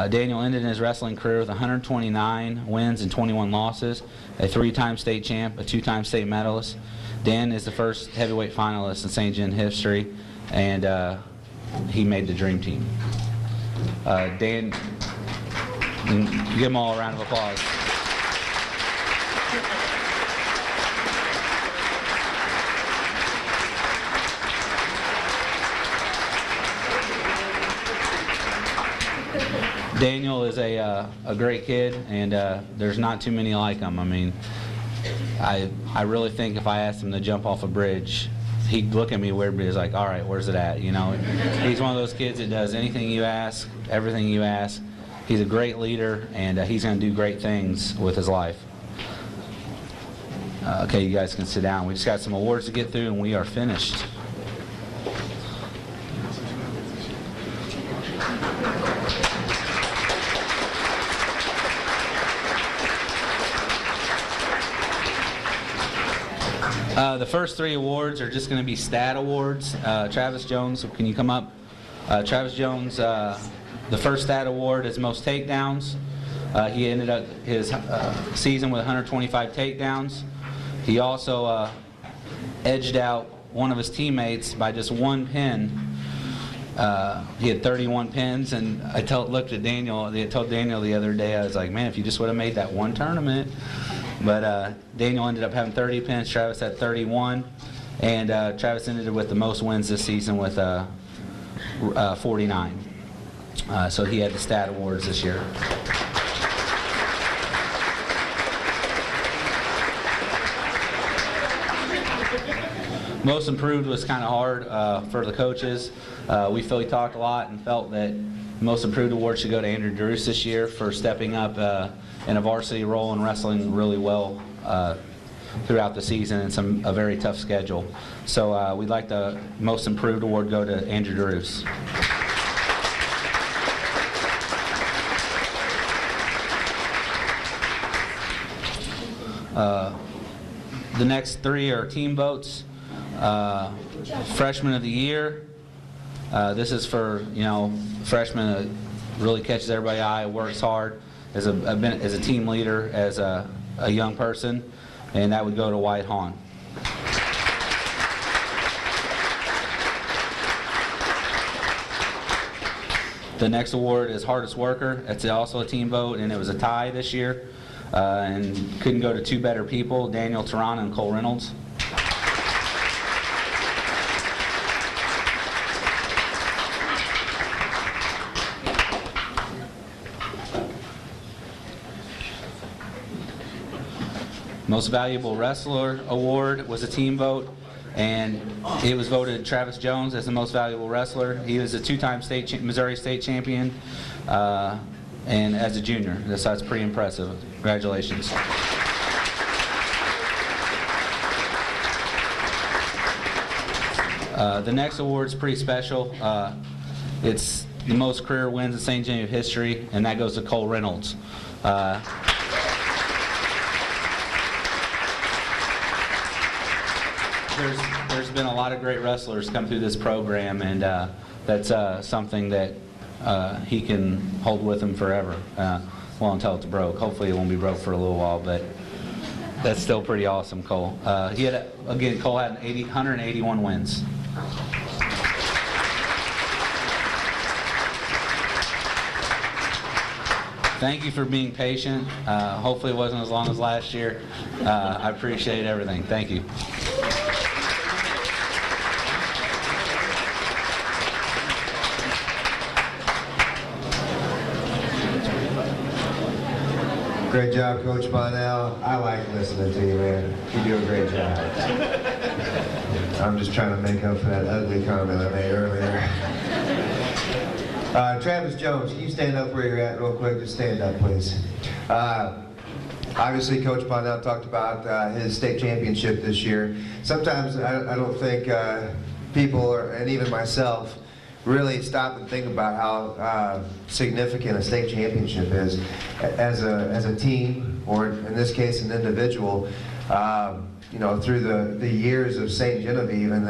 Daniel ended his wrestling career with 129 wins and 21 losses, a 3-time state champ, a 2-time state medalist. Dan is the first heavyweight finalist in St. John history, and he made the dream team. Dan, give them all a round of applause. Daniel is a great kid, and there's not too many like him. I mean, I really think if I asked him to jump off a bridge, he'd look at me weird, but he's like, all right, where's it at? You know, he's one of those kids that does anything you ask, everything you ask. He's a great leader, and he's going to do great things with his life. Okay, you guys can sit down. We just got some awards to get through, and we are finished. The first 3 awards are just going to be stat awards. Travis Jones, can you come up? Travis Jones, the first stat award is most takedowns. He ended up his season with 125 takedowns. He also edged out one of his teammates by just 1 pin. He had 31 pins, and I looked at Daniel. I told Daniel the other day, I was like, man, if you just would have made that one tournament. But Daniel ended up having 30 pins. Travis had 31, and Travis ended with the most wins this season with 49. So he had the stat awards this year. Most improved was kind of hard for the coaches. We talked a lot and felt that most improved award should go to Andrew Drews this year for stepping up in a varsity role and wrestling really well throughout the season and a very tough schedule. So we'd like the most improved award go to Andrew Drews. The next 3 are team votes. Freshman of the year. This is for, freshman that really catches everybody's eye, works hard, as a team leader, as a young person, and that would go to White Hahn. The next award is hardest worker. It's also a team vote, and it was a tie this year, and couldn't go to 2 better people, Daniel Tarana and Cole Reynolds. Most Valuable Wrestler award was a team vote, and it was voted Travis Jones as the most valuable wrestler. He was a 2-time Missouri State champion, and as a junior. So that's pretty impressive. Congratulations. The next award is pretty special. It's the most career wins in St. Genevieve history, and that goes to Cole Reynolds. There's been a lot of great wrestlers come through this program, and that's something that he can hold with him forever, well, until it's broke. Hopefully it won't be broke for a little while, but that's still pretty awesome, Cole. Cole had 181 wins. Thank you for being patient. Hopefully it wasn't as long as last year. I appreciate everything. Thank you. Great job, Coach Bonnell. I like listening to you, man. You do a great job. I'm just trying to make up for that ugly comment I made earlier. Travis Jones, can you stand up where you're at real quick? Just stand up, please. Obviously, Coach Bonnell talked about his state championship this year. Sometimes I don't think people, and even myself, really stop and think about how significant a state championship is as a team, or in this case an individual. Through the years of St. Genevieve and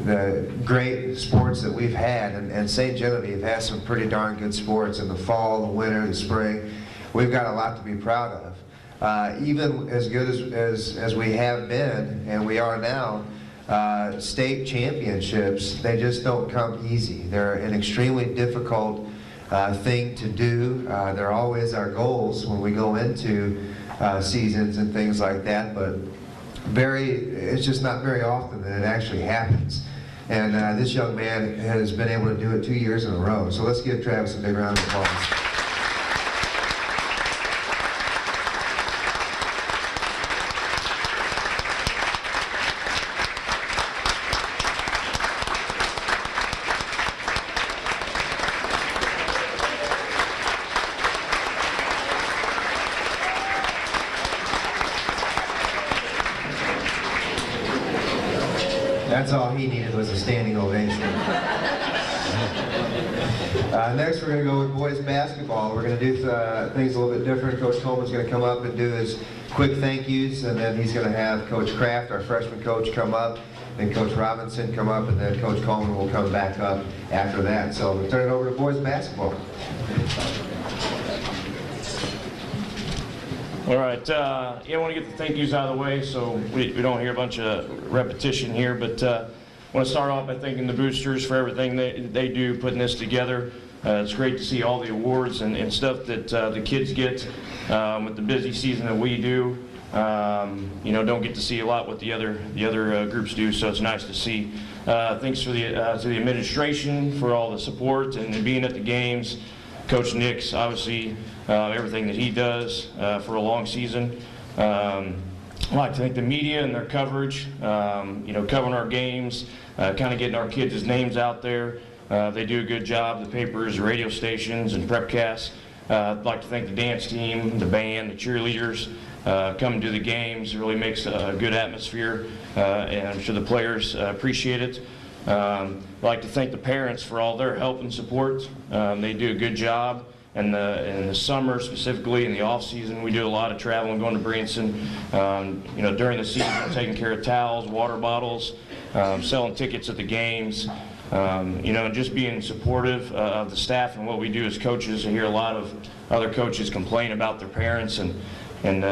the great sports that we've had, and St. Genevieve has some pretty darn good sports in the fall, the winter, the spring. We've got a lot to be proud of. Even as good as we have been, and we are now, state championships, they just don't come easy. They're an extremely difficult thing to do. They're always our goals when we go into seasons and things like that, but it's just not very often that it actually happens. And this young man has been able to do it 2 years in a row. So let's give Travis a big round of applause. That's all he needed was a standing ovation. Next, we're going to go with boys basketball. We're going to do things a little bit different. Coach Coleman's going to come up and do his quick thank yous, and then he's going to have Coach Kraft, our freshman coach, come up, and Coach Robinson come up, and then Coach Coleman will come back up after that. So we'll turn it over to boys basketball. All right, I want to get the thank yous out of the way so we don't hear a bunch of repetition here, but I want to start off by thanking the boosters for everything they do putting this together. It's great to see all the awards and stuff that the kids get with the busy season that we do. Don't get to see a lot what the other groups do, so it's nice to see. Thanks to the administration for all the support and being at the games. Coach Nick's obviously everything that he does for a long season. I'd like to thank the media and their coverage, covering our games, kind of getting our kids' names out there. They do a good job, the papers, the radio stations, and prepcasts. I'd like to thank the dance team, the band, the cheerleaders, coming to the games. It really makes a good atmosphere, and I'm sure the players appreciate it. I'd like to thank the parents for all their help and support. They do a good job. And in the summer, specifically in the off season, we do a lot of traveling, going to Branson. During the season, taking care of towels, water bottles, selling tickets at the games. And just being supportive of the staff and what we do as coaches. I hear a lot of other coaches complain about their parents and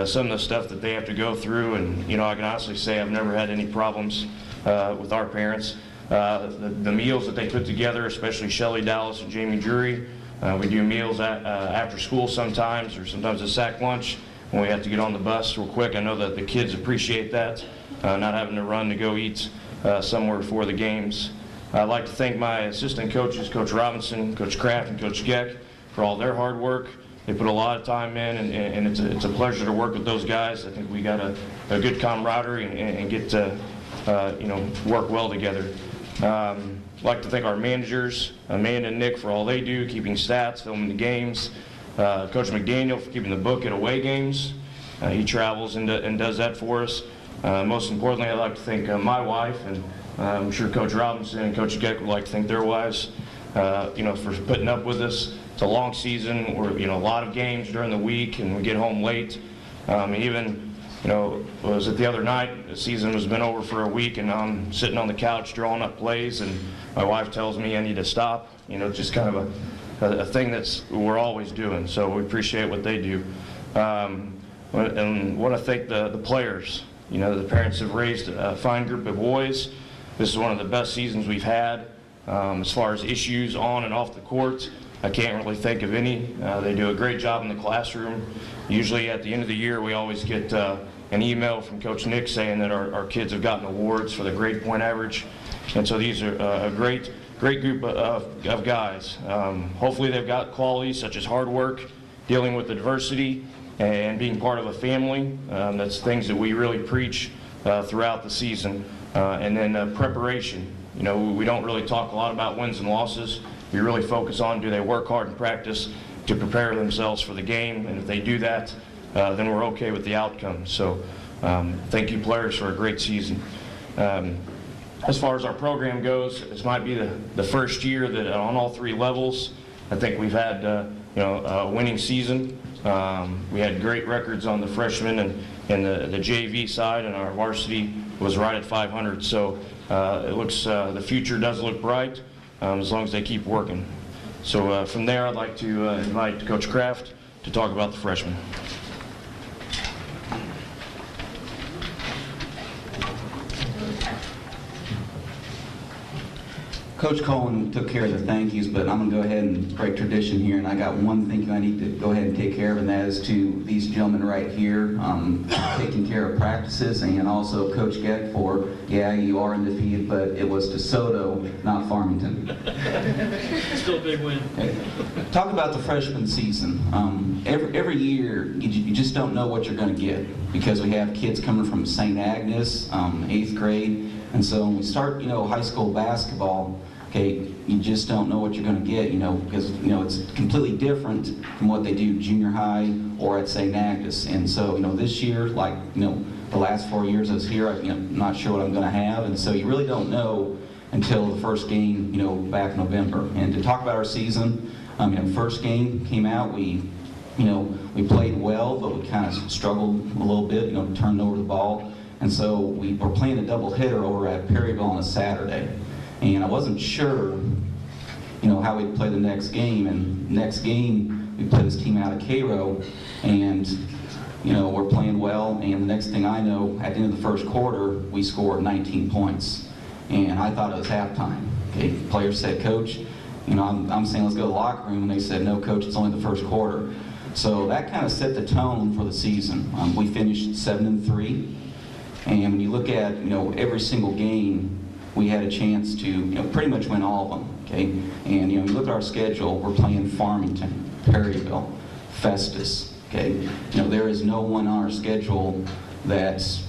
some of the stuff that they have to go through. And I can honestly say I've never had any problems with our parents. The meals that they put together, especially Shelly Dallas and Jamie Drury. We do meals after school sometimes, or sometimes a sack lunch when we have to get on the bus real quick. I know that the kids appreciate that, not having to run to go eat somewhere before the games. I'd like to thank my assistant coaches, Coach Robinson, Coach Kraft, and Coach Geck, for all their hard work. They put a lot of time in, and it's a pleasure to work with those guys. I think we got a good camaraderie and get to work well together. I'd like to thank our managers, Amanda and Nick, for all they do, keeping stats, filming the games. Coach McDaniel for keeping the book at away games. He travels and does that for us. Most importantly, I'd like to thank my wife, and I'm sure Coach Robinson and Coach Geck would like to thank their wives, for putting up with us. It's a long season. We're, a lot of games during the week, and we get home late. Was it the other night? The season has been over for a week, and I'm sitting on the couch drawing up plays, and my wife tells me I need to stop. Just kind of a thing we're always doing. So we appreciate what they do, and want to thank the players. The parents have raised a fine group of boys. This is one of the best seasons we've had as far as issues on and off the court. I can't really think of any. They do a great job in the classroom. Usually at the end of the year, we always get an email from Coach Nick saying that our kids have gotten awards for the grade point average. And so these are a great group of guys. Hopefully they've got qualities such as hard work, dealing with adversity, and being part of a family. That's things that we really preach throughout the season. And then preparation. We don't really talk a lot about wins and losses. We really focus on, do they work hard in practice to prepare themselves for the game? And if they do that, then we're okay with the outcome. So thank you, players, for a great season. As far as our program goes, this might be the first year that on all three levels, I think we've had a winning season. We had great records on the freshman and the JV side, and our varsity was right at 500. So it looks, the future does look bright as long as they keep working. So from there, I'd like to invite Coach Kraft to talk about the freshmen. Coach Cohen took care of the thank yous, but I'm going to go ahead and break tradition here, and I got one thank you I need to go ahead and take care of, and that is to these gentlemen right here, taking care of practices, and also Coach Geck for Yeah, you are undefeated, but it was DeSoto, not Farmington. Still a big win. Okay. Talk about the freshman season. Every year, you just don't know what you're going to get because we have kids coming from St. Agnes, 8th grade, and so when we start, high school basketball, okay, you just don't know what you're going to get, because, it's completely different from what they do junior high or at St. Agnes. And so, this year, like, the last 4 years I was here, I'm not sure what I'm going to have, and so you really don't know until the first game, back in November. And to talk about our season, first game came out, we played well, but we kind of struggled a little bit, turned over the ball, and so we were playing a doubleheader over at Perryville on a Saturday. And I wasn't sure, how we'd play the next game. And next game, we play this team out of Cairo, and we're playing well. And the next thing I know, at the end of the first quarter, we scored 19 points, and I thought it was halftime. Okay, players said, "Coach," I'm saying, "Let's go to the locker room," and they said, "No, Coach, it's only the first quarter." So that kind of set the tone for the season. We finished 7-3, and when you look at every single game, we had a chance to pretty much win all of them. Okay, and you look at our schedule, we're playing Farmington, Perryville, Festus. Okay, there is no one on our schedule that's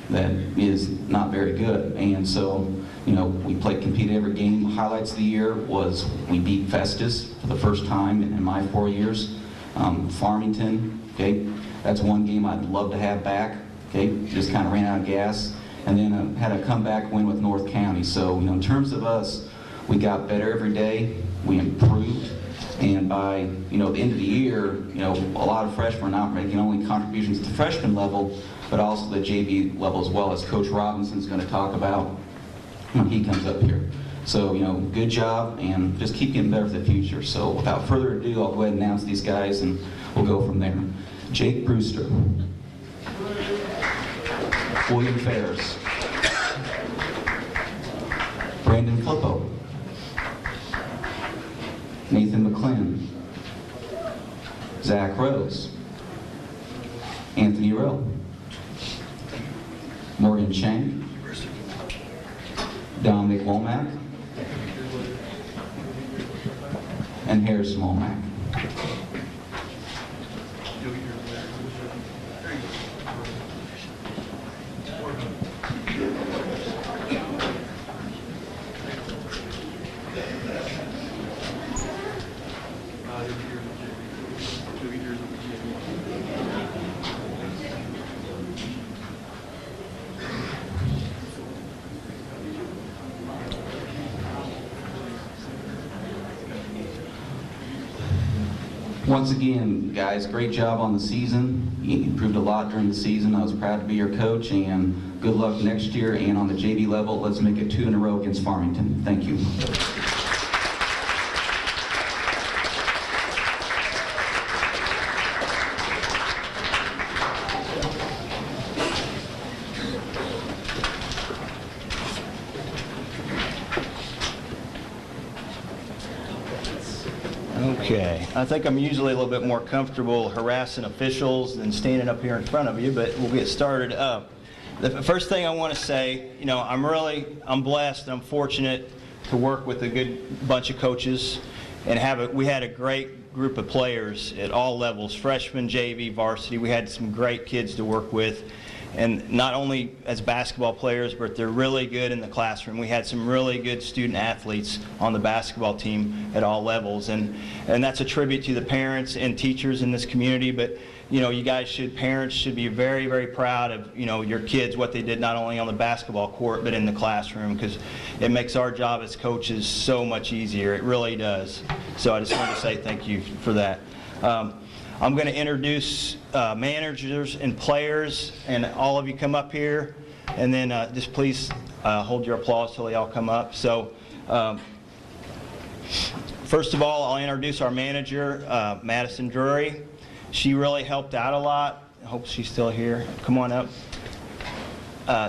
that is not very good, and so we competed every game. Highlights of the year was we beat Festus for the first time in my 4 years. Farmington, okay, that's one game I'd love to have back. Okay, just kind of ran out of gas. And then had a comeback win with North County. So, in terms of us, we got better every day. We improved. And by, the end of the year, a lot of freshmen are not making only contributions at the freshman level, but also the JV level as well, as Coach Robinson's going to talk about when he comes up here. So, good job, and just keep getting better for the future. So, without further ado, I'll go ahead and announce these guys, and we'll go from there. Jake Brewster. William Ferris, Brandon Flippo, Nathan McClin, Zach Rose, Anthony Rowe, Morgan Chang, Dominic Womack, and Harrison Womack. Once again, guys, great job on the season. You improved a lot during the season. I was proud to be your coach, and good luck next year. And on the JV level, let's make it 2 in a row against Farmington. Thank you. Okay, I think I'm usually a little bit more comfortable harassing officials than standing up here in front of you, but we'll get started. The first thing I want to say, I'm blessed and I'm fortunate to work with a good bunch of coaches and we had a great group of players at all levels, freshman, JV, varsity. We had some great kids to work with. And not only as basketball players, but they're really good in the classroom. We had some really good student athletes on the basketball team at all levels. And that's a tribute to the parents and teachers in this community. But, parents should be very, very proud of, your kids, what they did not only on the basketball court, but in the classroom, because it makes our job as coaches so much easier. It really does. So I just wanted to say thank you for that. I'm going to introduce managers and players, and all of you come up here, and then just please hold your applause till they all come up. So first of all, I'll introduce our manager, Madison Drury. She really helped out a lot. I hope she's still here. Come on up.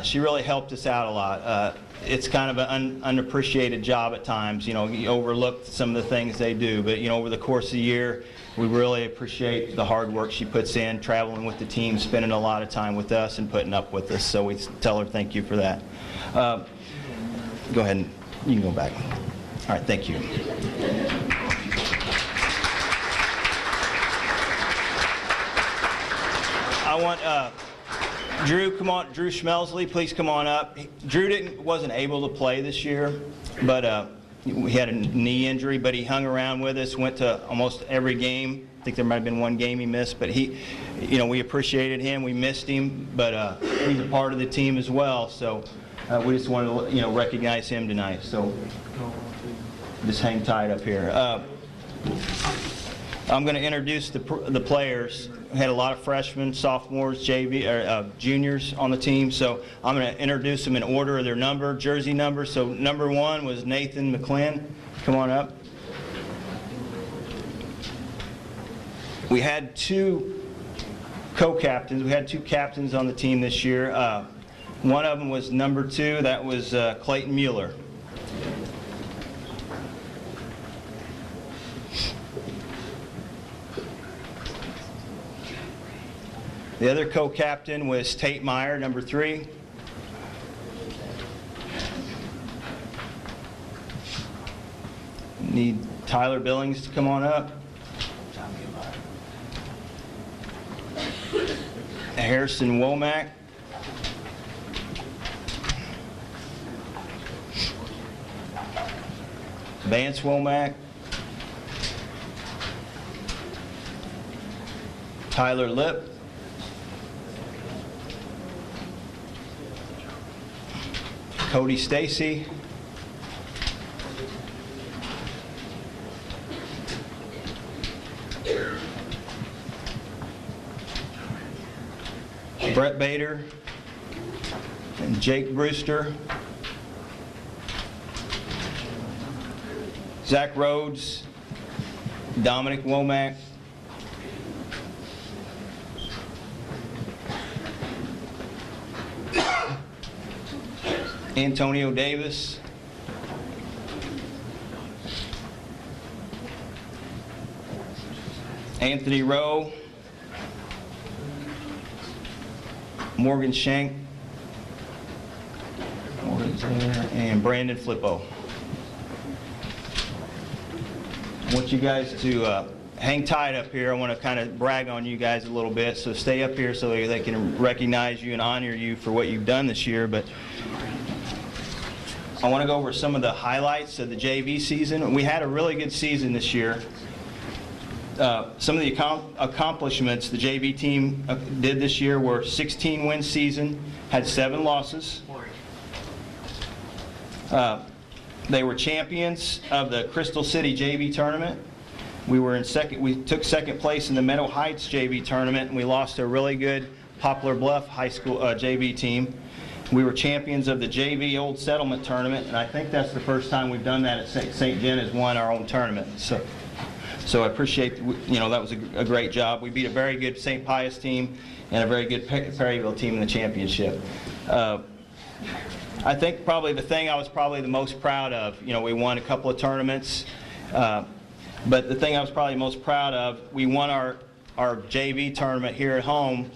She really helped us out a lot. It's kind of an unappreciated job at times. You overlook some of the things they do, but over the course of the year, we really appreciate the hard work she puts in, traveling with the team, spending a lot of time with us, and putting up with us. So we tell her thank you for that. Go ahead and you can go back. All right, thank you. I want Drew, come on. Drew Schmelsley, please come on up. Drew wasn't able to play this year, but he had a knee injury, but he hung around with us, went to almost every game. I think there might have been one game he missed, but we appreciated him. We missed him, but he's a part of the team as well. So we just wanted to recognize him tonight. So just hang tight up here. I'm going to introduce the players. We had a lot of freshmen, sophomores, juniors on the team. So I'm going to introduce them in order of their jersey number. So number 1 was Nathan McClin. Come on up. We had 2 co-captains. We had 2 captains on the team this year. One of them was number 2. That was Clayton Mueller. The other co-captain was Tate Meyer, number 3. Need Tyler Billings to come on up. Harrison Womack. Vance Womack. Tyler Lip. Cody Stacy. Brett Bader and Jake Brewster. Zach Rhodes, Dominic Womack. Antonio Davis. Anthony Rowe. Morgan Shank. Morgan's there. And Brandon Flippo. I want you guys to hang tight up here. I want to kind of brag on you guys a little bit. So stay up here so they can recognize you and honor you for what you've done this year. But I want to go over some of the highlights of the JV season. We had a really good season this year. Some of the accomplishments the JV team did this year were 16-win season, had 7 losses. They were champions of the Crystal City JV tournament. We took second place in the Meadow Heights JV tournament, and we lost to a really good Poplar Bluff High School JV team. We were champions of the JV Old Settlement tournament, and I think that's the first time we've done that at St. Jen, has won our own tournament. So I appreciate, that was a great job. We beat a very good St. Pius team and a very good Perryville team in the championship. I think probably the thing I was probably the most proud of, we won a couple of tournaments, but the thing I was probably most proud of, we won our JV tournament here at home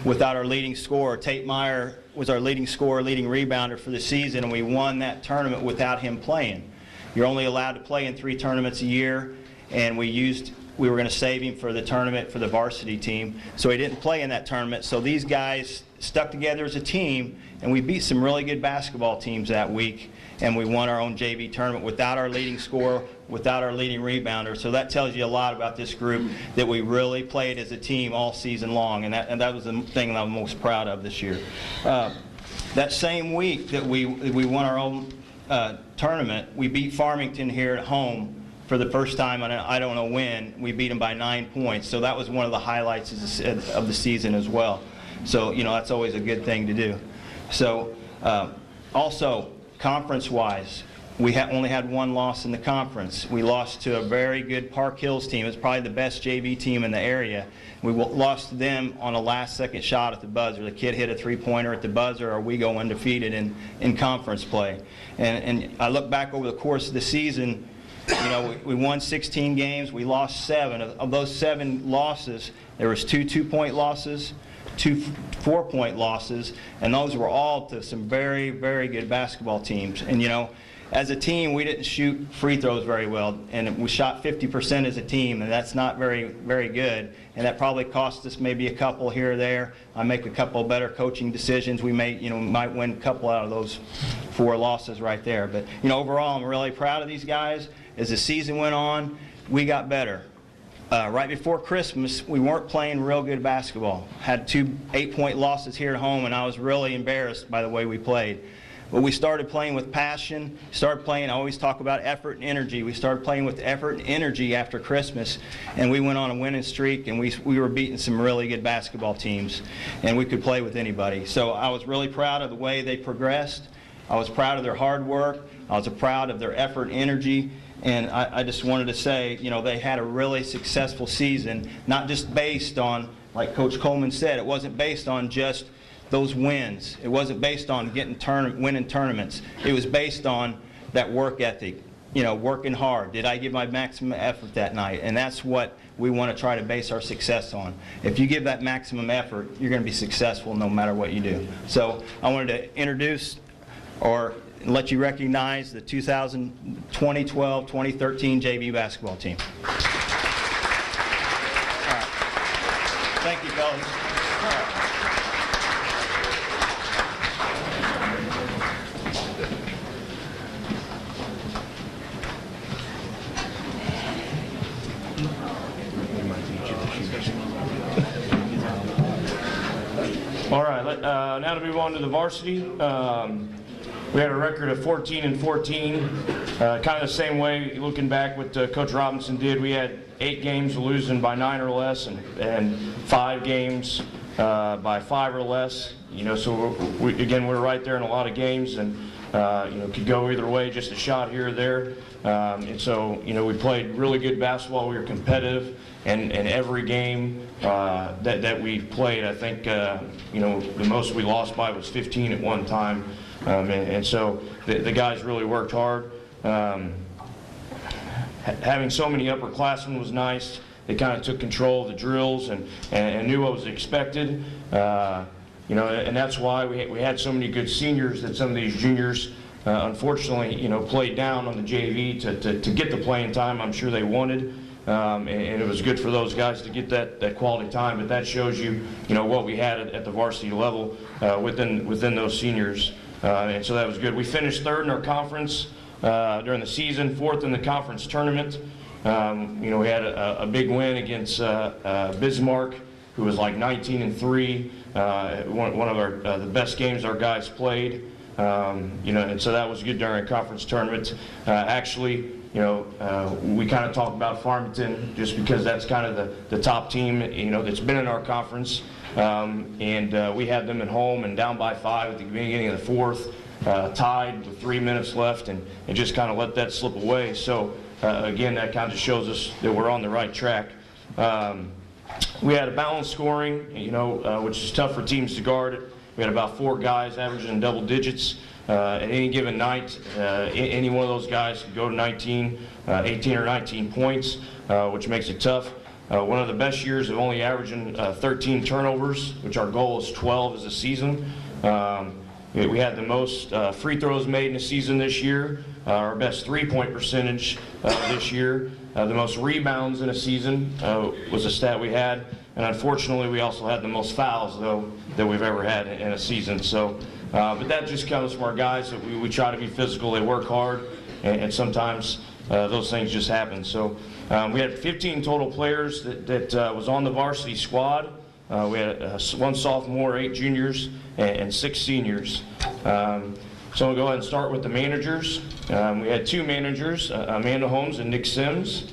without our leading scorer. Tate Meyer was our leading scorer, leading rebounder for the season, and we won that tournament without him playing. You're only allowed to play in 3 tournaments a year, and we were going to save him for the tournament for the varsity team, so he didn't play in that tournament. So these guys stuck together as a team, and we beat some really good basketball teams that week, and we won our own JV tournament without our leading scorer, without our leading rebounder. So that tells you a lot about this group, that we really played as a team all season long, and that was the thing that I'm most proud of this year. That same week that we won our own tournament, we beat Farmington here at home for the first time, and I don't know when. We beat them by 9 points, so that was one of the highlights of the season as well. So that's always a good thing to do. So also, conference-wise, we only had one loss in the conference. We lost to a very good Park Hills team. It's probably the best JV team in the area. We lost to them on a last-second shot at the buzzer. The kid hit a three-pointer at the buzzer, or we go undefeated in conference play. And I look back over the course of the season, you know, we won 16 games. We lost 7. Of those 7 losses, there was 2 two-point losses, 2 four-point losses, and those were all to some very, very good basketball teams. And, you know, as a team, we didn't shoot free throws very well, and we shot 50% as a team, and that's not very, very good. And that probably cost us maybe a couple here or there. I make a couple of better coaching decisions. We may, you know, might win a couple out of those 4 losses right there. But, you know, overall, I'm really proud of these guys. As the season went on, we got better. Right before Christmas, we weren't playing real good basketball. Had 2 8-point losses here at home, and I was really embarrassed by the way we played. But we started playing with passion, started playing, I always talk about effort and energy. We started playing with effort and energy after Christmas, and we went on a winning streak, and we were beating some really good basketball teams, and we could play with anybody. So I was really proud of the way they progressed. I was proud of their hard work. I was proud of their effort and energy. And I just wanted to say, you know, they had a really successful season, not just based on, like Coach Coleman said, it wasn't based on just those wins. It wasn't based on winning tournaments. It was based on that work ethic, you know, working hard. Did I give my maximum effort that night? And that's what we want to try to base our success on. If you give that maximum effort, you're going to be successful no matter what you do. So I wanted to introduce or let you recognize the 2012-2013 JV basketball team. All right. Thank you, fellas. All right, now to move on to the varsity. We had a record of 14-14, kind of the same way, looking back what Coach Robinson did. We had 8 games losing by 9 or less, and 5 games by 5 or less. You know, so we're right there in a lot of games, and you know, could go either way, just a shot here or there. And so, you know, we played really good basketball. We were competitive, and every game that we played, I think, you know, the most we lost by was 15 at one time. And so the guys really worked hard. Having so many upperclassmen was nice. They kind of took control of the drills and knew what was expected. You know, and that's why we had so many good seniors that some of these juniors, unfortunately, you know, played down on the JV to get the playing time I'm sure they wanted. And it was good for those guys to get that quality time. But that shows you, you know, what we had at the varsity level within those seniors. And so that was good. We finished 3rd in our conference during the season, 4th in the conference tournament. You know, we had a big win against Bismarck, who was like 19-3. One of the best games our guys played. You know, and so that was good during a conference tournament. Actually, you know, we kind of talked about Farmington just because that's kind of the top team, you know, that's been in our conference. And we had them at home and down by 5 at the beginning of the 4th, tied with 3 minutes left, and just kind of let that slip away. So again, that kind of shows us that we're on the right track. We had a balanced scoring, you know, which is tough for teams to guard. We had about 4 guys averaging double digits. At any given night, any one of those guys could go to 18 or 19 points, which makes it tough. One of the best years of only averaging 13 turnovers, which our goal is 12 as a season. We had the most free throws made in a season this year, our best three-point percentage this year. The most rebounds in a season was a stat we had. And unfortunately, we also had the most fouls, though, that we've ever had in a season. So, but that just comes from our guys. That we try to be physical. They work hard, and sometimes those things just happen. So we had 15 total players that was on the varsity squad. We had 1 sophomore, 8 juniors, and 6 seniors. So we'll go ahead and start with the managers. We had 2 managers, Amanda Holmes and Nick Sims.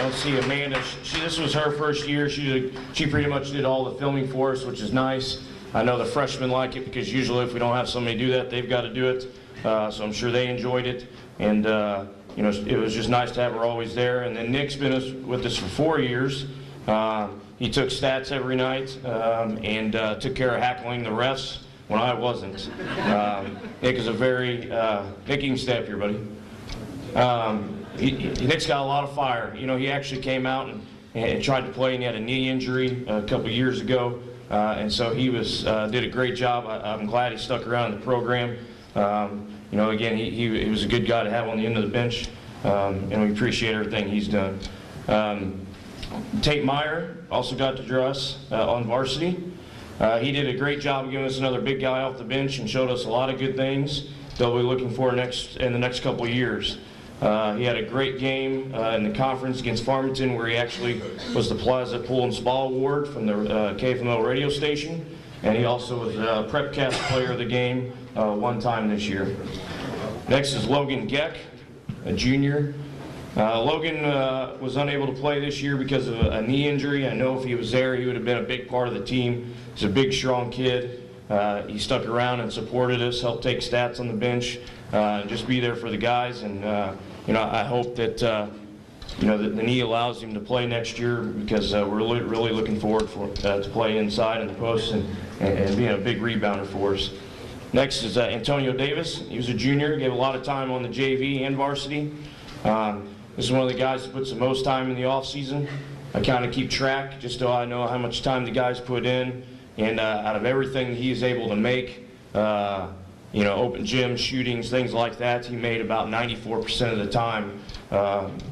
Let's see Amanda. This was her first year. She pretty much did all the filming for us, which is nice. I know the freshmen like it because usually if we don't have somebody do that, they've got to do it. So I'm sure they enjoyed it. And you know, it was just nice to have her always there. And then Nick's been with us for 4 years. He took stats every night and took care of hackling the refs when I wasn't. Nick is a very, Nick, you can stay up here, buddy. Nick's got a lot of fire. You know, he actually came out and tried to play, and he had a knee injury a couple years ago. And so he did a great job. I'm glad he stuck around in the program. You know, again, he was a good guy to have on the end of the bench, and we appreciate everything he's done. Tate Meyer also got to draw us on varsity. He did a great job giving us another big guy off the bench and showed us a lot of good things that we'll be looking for in the next couple of years. He had a great game in the conference against Farmington, where he actually was the Plaza Pool and Spa Award from the KFML radio station, and he also was PrepCast Player of the Game one time this year. Next is Logan Geck, a junior. Logan was unable to play this year because of a knee injury. I know if he was there, he would have been a big part of the team. He's a big, strong kid. He stuck around and supported us, helped take stats on the bench, and just be there for the guys. And you know, I hope that you know, that the knee allows him to play next year, because we're really looking forward to play inside in the post and being a big rebounder for us. Next is Antonio Davis. He was a junior, gave a lot of time on the JV and varsity. This is one of the guys that puts the most time in the off season. I kind of keep track just so I know how much time the guys put in, and out of everything he is able to make, you know, open gym, shootings, things like that, he made about 94% of the time,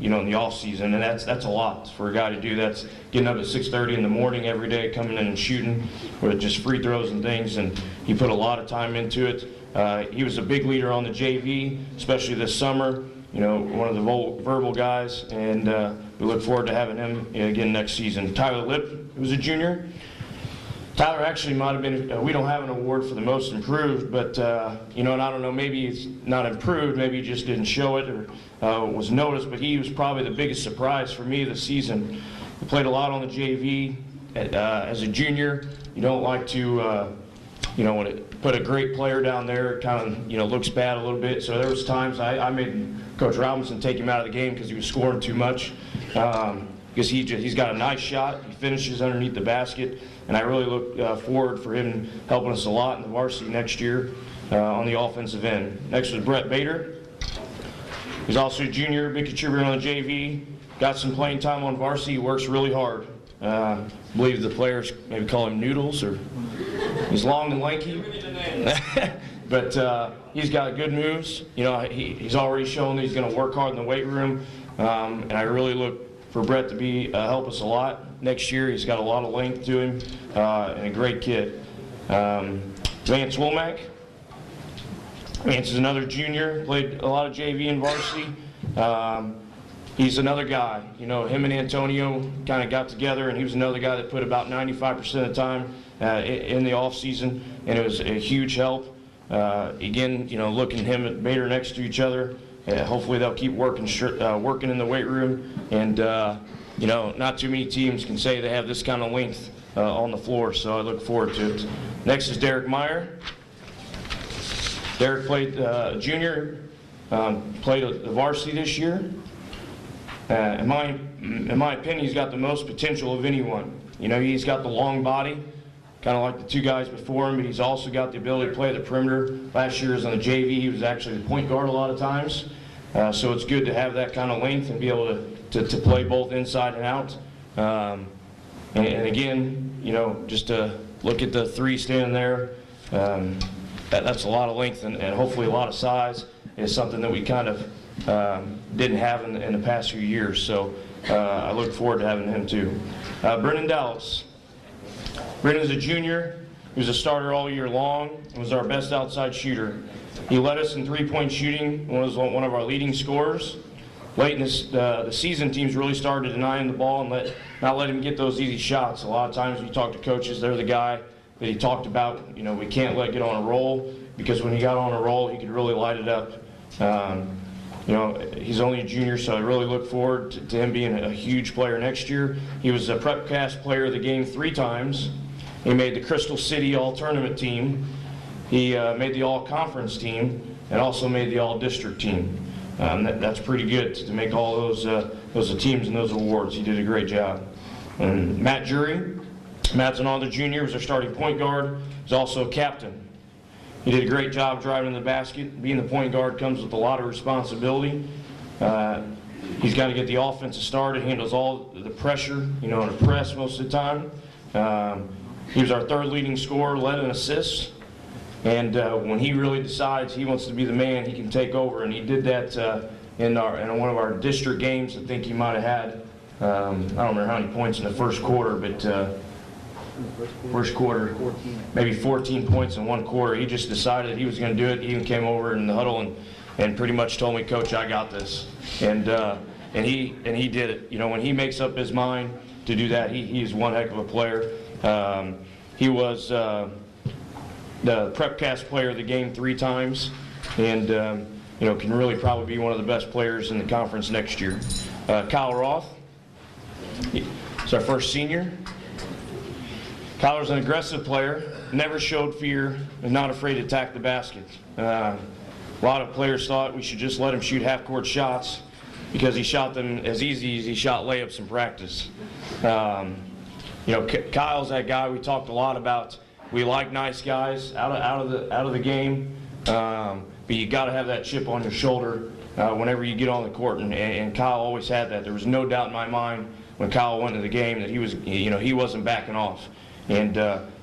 you know, in the off season, and that's a lot for a guy to do. That's getting up at 6:30 in the morning every day, coming in and shooting with just free throws and things, and he put a lot of time into it. He was a big leader on the JV, especially this summer. You know, one of the verbal guys, and we look forward to having him again next season. Tyler Lipp, who's a junior. Tyler actually might have been, we don't have an award for the most improved, but, you know, and I don't know, maybe he's not improved, maybe he just didn't show it or was noticed, but he was probably the biggest surprise for me this season. He played a lot on the JV. As a junior, you don't like to, you know, when it put a great player down there, it kind of, you know, looks bad a little bit. So there was times I made Coach Robinson take him out of the game because he was scoring too much. Because he's got a nice shot, he finishes underneath the basket, and I really look forward for him helping us a lot in the varsity next year on the offensive end. Next was Brett Bader. He's also a junior, big contributor on the JV, got some playing time on varsity, he works really hard. I believe the players maybe call him Noodles, or he's long and lanky. But he's got good moves. You know, he's already shown that he's going to work hard in the weight room, and I really look for Brett to help us a lot next year. He's got a lot of length to him, and a great kid. Vance Womack. Vance is another junior, played a lot of JV and varsity. He's another guy. You know, him and Antonio kind of got together, and he was another guy that put about 95% of the time in the off season, and it was a huge help. Again, you know, looking him and Bader next to each other, hopefully they'll keep working in the weight room, and you know, not too many teams can say they have this kind of length on the floor, so I look forward to it. Next is Derek Meyer. Derek played junior, played the varsity this year. In my opinion, he's got the most potential of anyone. You know, he's got the long body, kind of like the two guys before him, but he's also got the ability to play the perimeter. Last year was on the JV, he was actually the point guard a lot of times. So it's good to have that kind of length and be able to play both inside and out. And again, you know, just to look at the three standing there, that's a lot of length and hopefully a lot of size. Is something that we kind of didn't have in the past few years. So I look forward to having him too. Brennan Dallas. Brennan's a junior. He was a starter all year long and was our best outside shooter. He led us in three-point shooting and was one of our leading scorers. Late in the season, teams really started denying the ball and not let him get those easy shots. A lot of times we talk to coaches, they're the guy that he talked about, you know, we can't let get on a roll, because when he got on a roll, he could really light it up. he's only a junior, so I really look forward to him being a huge player next year. He was a PrepCast Player of the Game 3 times. He made the Crystal City All-Tournament team. He made the All-Conference team and also made the All-District team. That's pretty good to make all those teams and those awards. He did a great job. And Matt Jury, Matt's another junior, was our starting point guard. He's also a captain. He did a great job driving the basket. Being the point guard comes with a lot of responsibility. He's got to get the offensive started, handles all the pressure, in a press most of the time. He was our third leading scorer, led in assists. And when he really decides he wants to be the man, he can take over. And he did that in one of our district games. I think he might have had, I don't remember how many points in the first quarter, but first quarter, maybe 14 points in one quarter. He just decided he was going to do it. He even came over in the huddle and pretty much told me, "Coach, I got this." And he did it. When he makes up his mind to do that, he's one heck of a player. He was the PrepCast Player of the Game 3 times, and can really probably be one of the best players in the conference next year. Kyle Roth, he's our first senior. Kyler's an aggressive player, never showed fear, and not afraid to attack the basket. A lot of players thought we should just let him shoot half-court shots because he shot them as easy as he shot layups in practice. Kyle's that guy we talked a lot about. We like nice guys out of the game, but you got to have that chip on your shoulder whenever you get on the court, and Kyle always had that. There was no doubt in my mind when Kyle went to the game that he wasn't backing off, and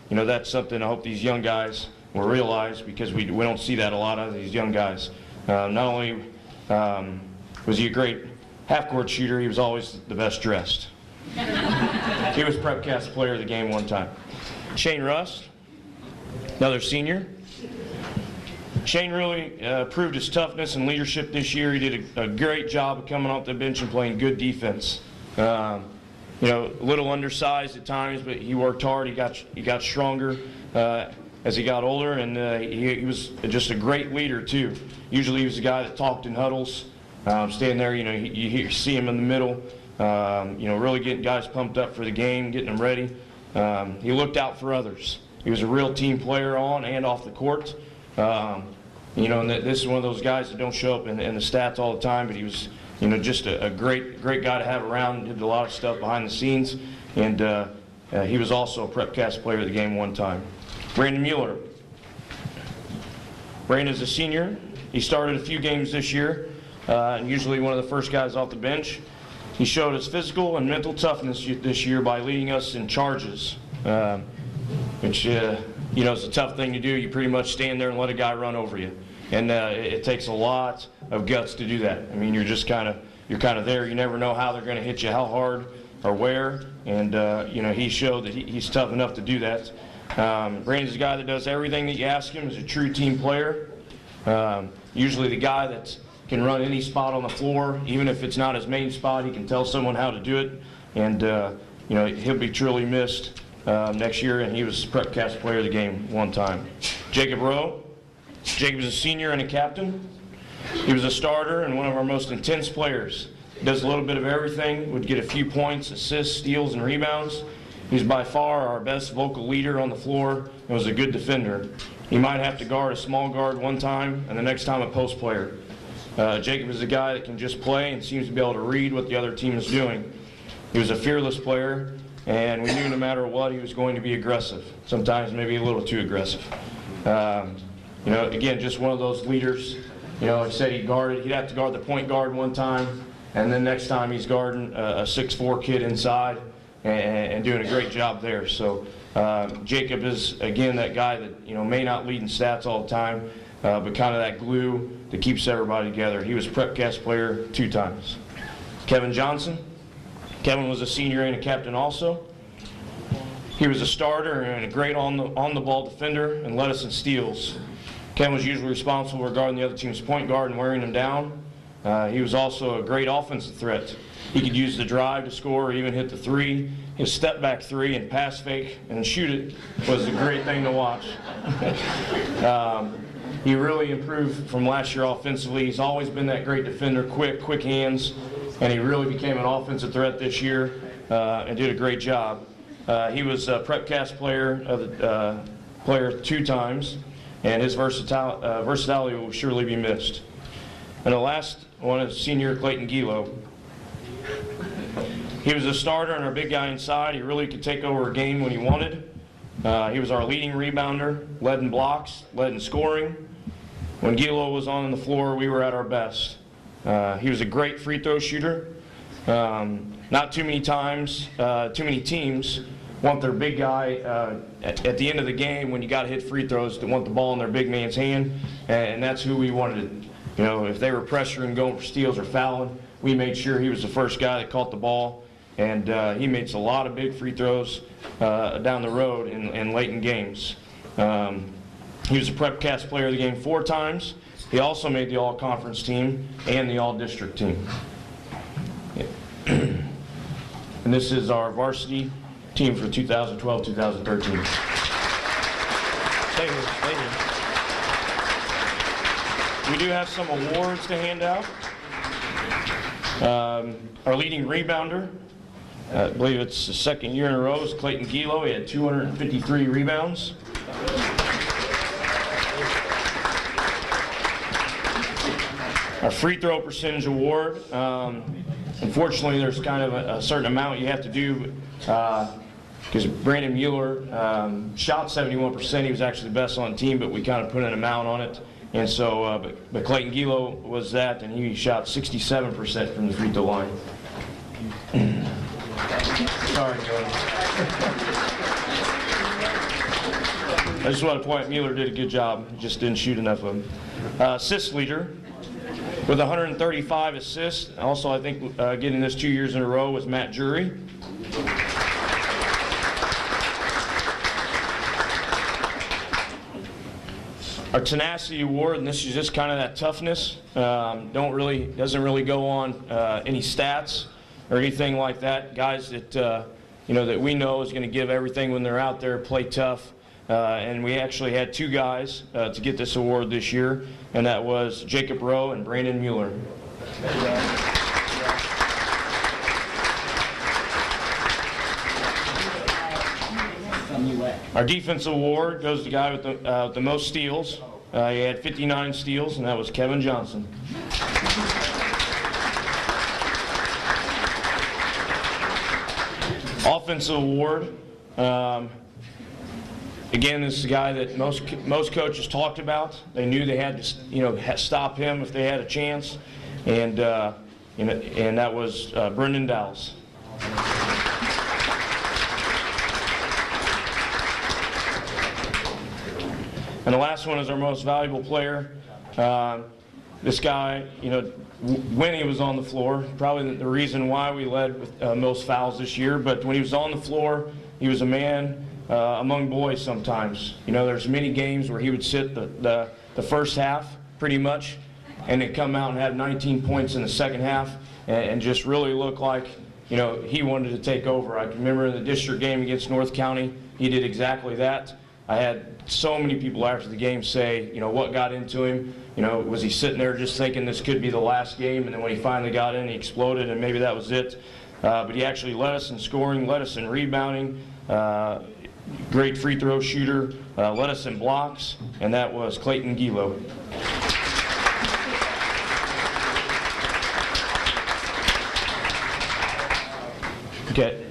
that's something I hope these young guys will realize, because we don't see that a lot of these young guys. Not only was he a great half-court shooter, he was always the best dressed. He was PrepCast Player of the Game one time. Shane Rust, another senior. Shane really proved his toughness and leadership this year. He did a great job of coming off the bench and playing good defense. A little undersized at times, but he worked hard. He got stronger as he got older, and he was just a great leader too. Usually he was the guy that talked in huddles, standing there. You see him in the middle. Really getting guys pumped up for the game, getting them ready. He looked out for others. He was a real team player on and off the court. And this is one of those guys that don't show up in the stats all the time, but he was, just a great guy to have around. Did a lot of stuff behind the scenes, and he was also a PrepCast Player of the Game one time. Brandon Mueller. Brandon's a senior. He started a few games this year, and usually one of the first guys off the bench. He showed his physical and mental toughness this year by leading us in charges, which is a tough thing to do. You pretty much stand there and let a guy run over you, and it takes a lot of guts to do that. I mean, you're kind of there. You never know how they're going to hit you, how hard or where, and he showed that he's tough enough to do that. Brandon's a guy that does everything that you ask him. He's a true team player. Usually the guy that can run any spot on the floor, even if it's not his main spot. He can tell someone how to do it, and he'll be truly missed next year. And he was PrepCast Player of the Game one time. Jacob Rowe. Jacob's a senior and a captain. He was a starter and one of our most intense players. He does a little bit of everything. Would get a few points, assists, steals, and rebounds. He's by far our best vocal leader on the floor and was a good defender. He might have to guard a small guard one time and the next time a post player. Jacob is a guy that can just play and seems to be able to read what the other team is doing. He was a fearless player, and we knew no matter what he was going to be aggressive. Sometimes maybe a little too aggressive. Again, just one of those leaders. Like I said, he'd have to guard the point guard one time, and then next time he's guarding a 6'4" kid inside and doing a great job there. So Jacob is, again, that guy that may not lead in stats all the time, but kind of that glue that keeps everybody together. He was PrepCast Player 2 times. Kevin Johnson. Kevin was a senior and a captain also. He was a starter and a great on the ball defender and led us in steals. Kevin was usually responsible for guarding the other team's point guard and wearing him down. He was also a great offensive threat. He could use the drive to score or even hit the three. His step back three and pass fake and shoot it was a great thing to watch. he really improved from last year offensively. He's always been that great defender, quick hands, and he really became an offensive threat this year and did a great job. He was a PrepCast player 2 times, and his versatility will surely be missed. And the last one is senior Clayton Gilo. He was a starter and our big guy inside. He really could take over a game when he wanted. He was our leading rebounder, led in blocks, led in scoring. When Gilo was on the floor, we were at our best. He was a great free throw shooter. Not too many times, too many teams want their big guy at the end of the game when you got to hit free throws to want the ball in their big man's hand, and that's who we wanted. You know, if they were pressuring, going for steals or fouling, we made sure he was the first guy that caught the ball, and he makes a lot of big free throws down the road and late in games. He was a PrepCast player of the game 4 times. He also made the all-conference team and the all-district team. And this is our varsity team for 2012-2013. Thank you. We do have some awards to hand out. Our leading rebounder, I believe it's the 2nd year in a row, is Clayton Gilo. He had 253 rebounds. Our free throw percentage award, unfortunately there's kind of a certain amount you have to do because Brandon Mueller shot 71%. He was actually the best on the team, but we kind of put an amount on it. And so, but Clayton Gilo was that, and he shot 67% from the free throw line. Sorry, Mueller. I just want to point out Mueller did a good job. He just didn't shoot enough of them. Assist leader with 135 assists. Also, I think getting this 2 years in a row was Matt Jury. Our tenacity award, and this is just kind of that toughness. Doesn't really go on any stats or anything like that. Guys that that we know is going to give everything when they're out there, play tough. And we actually had 2 guys to get this award this year, and that was Jacob Rowe and Brandon Mueller. Our defense award goes to the guy with the most steals. He had 59 steals, and that was Kevin Johnson. Offensive award. Again, this is a guy that most coaches talked about. They knew they had to stop him if they had a chance, and that was Brendan Dallas. And the last one is our most valuable player. This guy, when he was on the floor, probably the reason why we led with most fouls this year, but when he was on the floor, he was a man among boys sometimes. There's many games where he would sit the first half pretty much and then come out and have 19 points in the second half and just really look like he wanted to take over. I can remember in the district game against North County, he did exactly that. I had so many people after the game say, what got into him? Was he sitting there just thinking this could be the last game, and then when he finally got in, he exploded, and maybe that was it. But he actually led us in scoring, led us in rebounding, great free throw shooter, led us in blocks, and that was Clayton Gilo. Okay,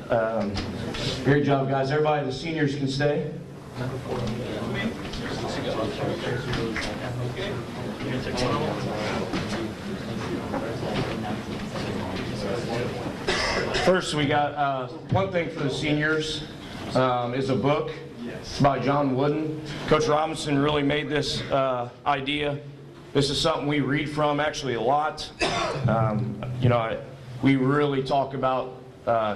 great job, guys. Everybody, the seniors can stay. First, we got one thing for the seniors is a book by John Wooden. Coach Robinson really made this idea. This is something we read from actually a lot. We really talk about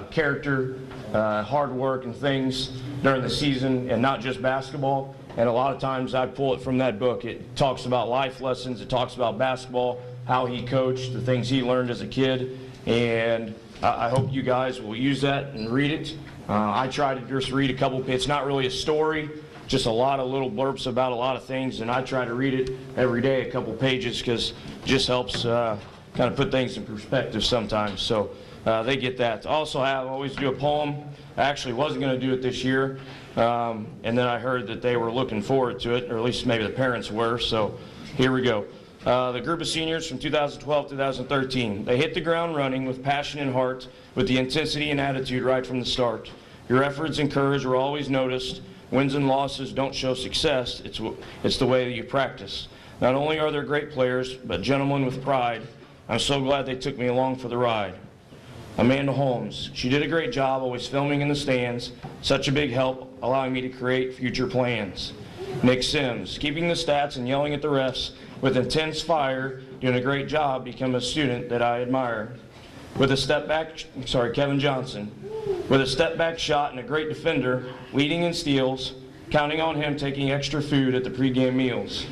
character, hard work, and things during the season, and not just basketball. And a lot of times I pull it from that book. It talks about life lessons. It talks about basketball, how he coached, the things he learned as a kid. And I hope you guys will use that and read it. I try to just read a couple. It's not really a story. just a lot of little blurbs about a lot of things, and I try to read it every day, a couple pages, because it just helps kind of put things in perspective sometimes. So they get that. Also, I always do a poem. I actually wasn't going to do it this year, and then I heard that they were looking forward to it, or at least maybe the parents were, so here we go. The group of seniors from 2012-2013, they hit the ground running with passion and heart, with the intensity and attitude right from the start. Your efforts and courage were always noticed. Wins and losses don't show success, it's the way that you practice. Not only are there great players, but gentlemen with pride. I'm so glad they took me along for the ride. Amanda Holmes, she did a great job always filming in the stands, such a big help allowing me to create future plans. Nick Sims, keeping the stats and yelling at the refs with intense fire, doing a great job, become a student that I admire. With a step back, Kevin Johnson, with a step back shot and a great defender, leading in steals, counting on him taking extra food at the pregame meals.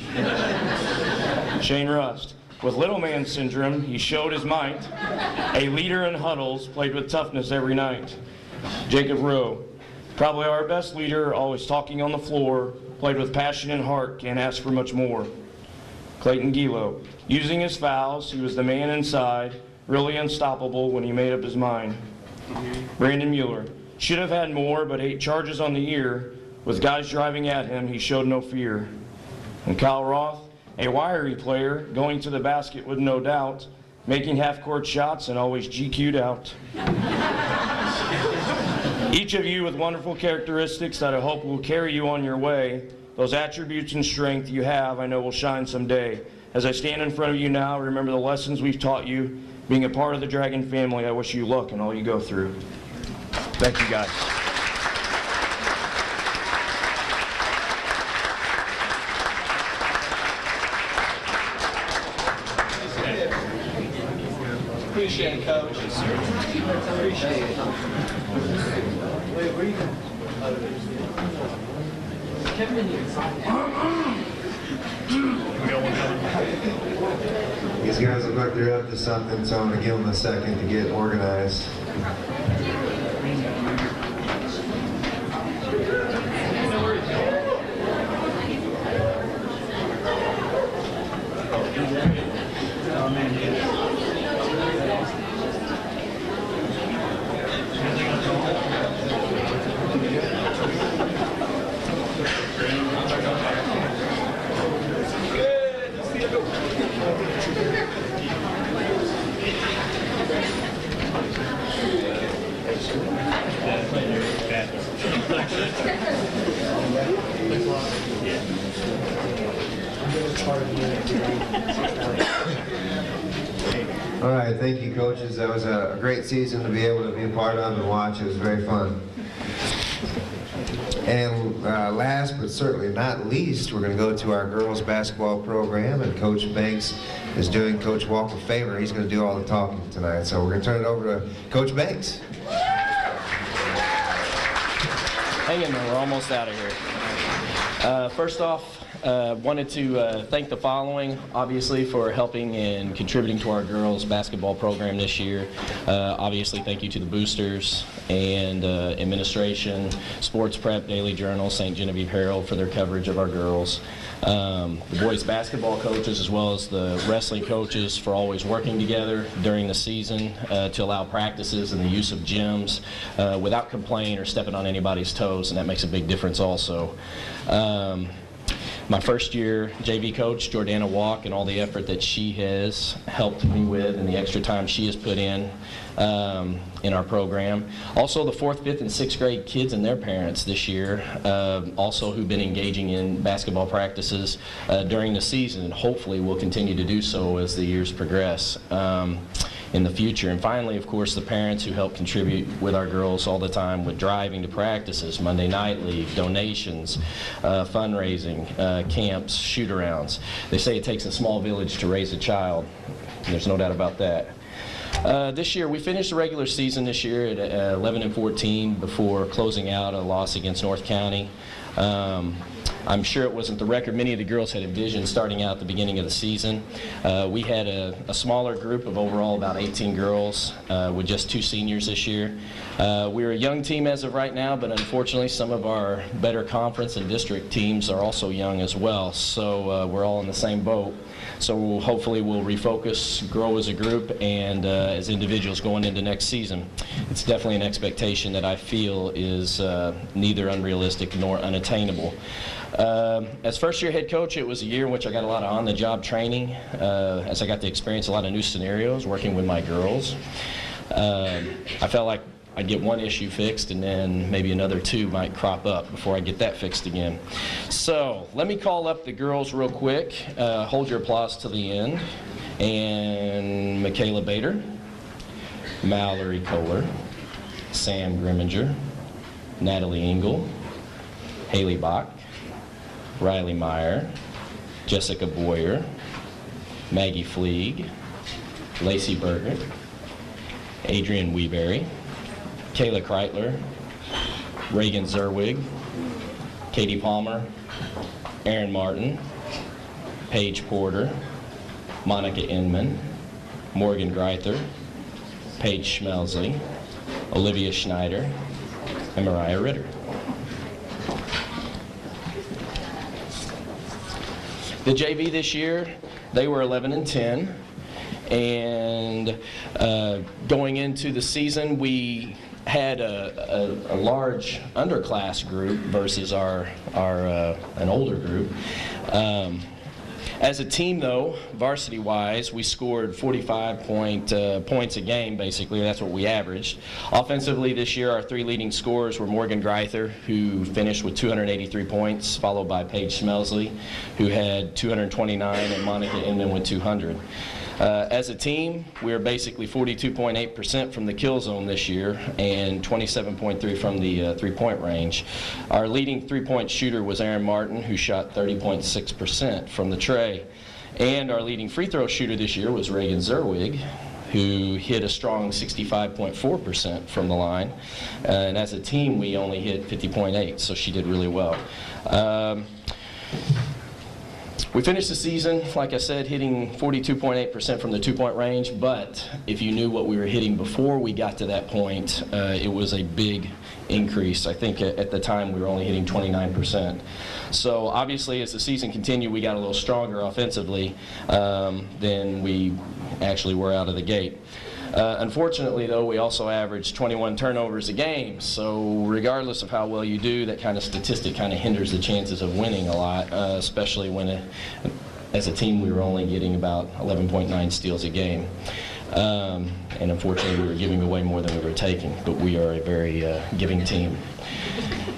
Shane Rust, with little man syndrome, he showed his might, a leader in huddles, played with toughness every night. Jacob Rowe, probably our best leader, always talking on the floor, played with passion and heart, can't ask for much more. Clayton Gilo, using his fouls, he was the man inside, really unstoppable when he made up his mind. Brandon Mueller, should have had more, but 8 charges on the year. With guys driving at him, he showed no fear. And Kyle Roth, a wiry player, going to the basket with no doubt, making half-court shots and always GQ'd out. Each of you with wonderful characteristics that I hope will carry you on your way. Those attributes and strength you have, I know will shine someday. As I stand in front of you now, remember the lessons we've taught you. Being a part of the Dragon family, I wish you luck in all you go through. Thank you, guys. Appreciate it, Coach. Appreciate it. These guys look like they're up to something, so I'm going to give them a second to get organized. All right, thank you, coaches. That was a great season to be able to be a part of and watch. It was very fun. And last but certainly not least, we're going to go to our girls basketball program, and Coach Banks is doing Coach Walker a favor. He's going to do all the talking tonight. So we're going to turn it over to Coach Banks. Hang in there, we're almost out of here. First off, wanted to thank the following, obviously, for helping and contributing to our girls basketball program this year. Obviously, thank you to the boosters and administration, Sports Prep, Daily Journal, St. Genevieve Herald for their coverage of our girls. The boys basketball coaches as well as the wrestling coaches for always working together during the season to allow practices and the use of gyms without complaint or stepping on anybody's toes, and that makes a big difference also. My first year JV coach, Jordana Walk, and all the effort that she has helped me with and the extra time she has put in our program. Also the 4th, 5th, and 6th grade kids and their parents this year, also who've been engaging in basketball practices during the season, and hopefully will continue to do so as the years progress in the future. And finally, of course, the parents who help contribute with our girls all the time with driving to practices, Monday night league, donations, fundraising, camps, shoot-arounds. They say it takes a small village to raise a child. There's no doubt about that. This year, we finished the regular season this year at 11-14 before closing out a loss against North County. I'm sure it wasn't the record many of the girls had envisioned starting out at the beginning of the season. We had a smaller group of overall about 18 girls with just 2 seniors this year. We're a young team as of right now, but unfortunately some of our better conference and district teams are also young as well, so we're all in the same boat. So hopefully we'll refocus, grow as a group, and as individuals going into next season. It's definitely an expectation that I feel is neither unrealistic nor unattainable. As first-year head coach, it was a year in which I got a lot of on-the-job training, as I got to experience a lot of new scenarios working with my girls. I felt like I'd get one issue fixed and then maybe another 2 might crop up before I get that fixed again. So let me call up the girls real quick. Hold your applause to the end. And Michaela Bader, Mallory Kohler, Sam Grimminger, Natalie Engel, Haley Bach, Riley Meyer, Jessica Boyer, Maggie Fleeg, Lacey Berger, Adrian Weeberry, Kayla Kreitler, Reagan Zerwig, Katie Palmer, Erin Martin, Paige Porter, Monica Inman, Morgan Greither, Paige Schmelzley, Olivia Schneider, and Mariah Ritter. The JV this year, they were 11-10, and going into the season, we had a large underclass group versus an older group. As a team, though, varsity-wise, we scored 45 points a game, basically. That's what we averaged. Offensively this year, our 3 leading scorers were Morgan Greither, who finished with 283 points, followed by Paige Schmelzley, who had 229, and Monica Inman with 200. As a team, we were basically 42.8% from the kill zone this year and 27.3% from the three-point range. Our leading three-point shooter was Erin Martin, who shot 30.6% from the tray. And our leading free throw shooter this year was Reagan Zerwig, who hit a strong 65.4% from the line. And as a team, we only hit 50.8%, so she did really well. We finished the season, like I said, hitting 42.8% from the two-point range, but if you knew what we were hitting before we got to that point, it was a big increase. I think at the time we were only hitting 29%. So obviously as the season continued, we got a little stronger offensively than we actually were out of the gate. Unfortunately, though, we also averaged 21 turnovers a game, so regardless of how well you do, that kind of statistic kind of hinders the chances of winning a lot, especially when, as a team, we were only getting about 11.9 steals a game. And unfortunately, we were giving away more than we were taking, but we are a very giving team.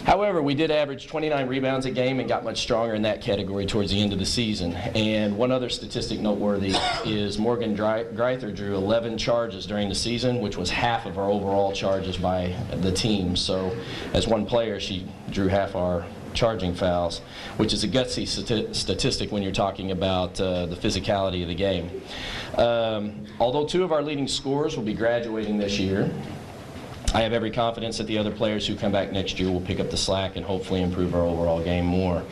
However, we did average 29 rebounds a game and got much stronger in that category towards the end of the season. And one other statistic noteworthy is Morgan Greither drew 11 charges during the season, which was half of our overall charges by the team. So as one player, she drew half our charging fouls, which is a gutsy statistic when you're talking about the physicality of the game. Although 2 of our leading scorers will be graduating this year, I have every confidence that the other players who come back next year will pick up the slack and hopefully improve our overall game more.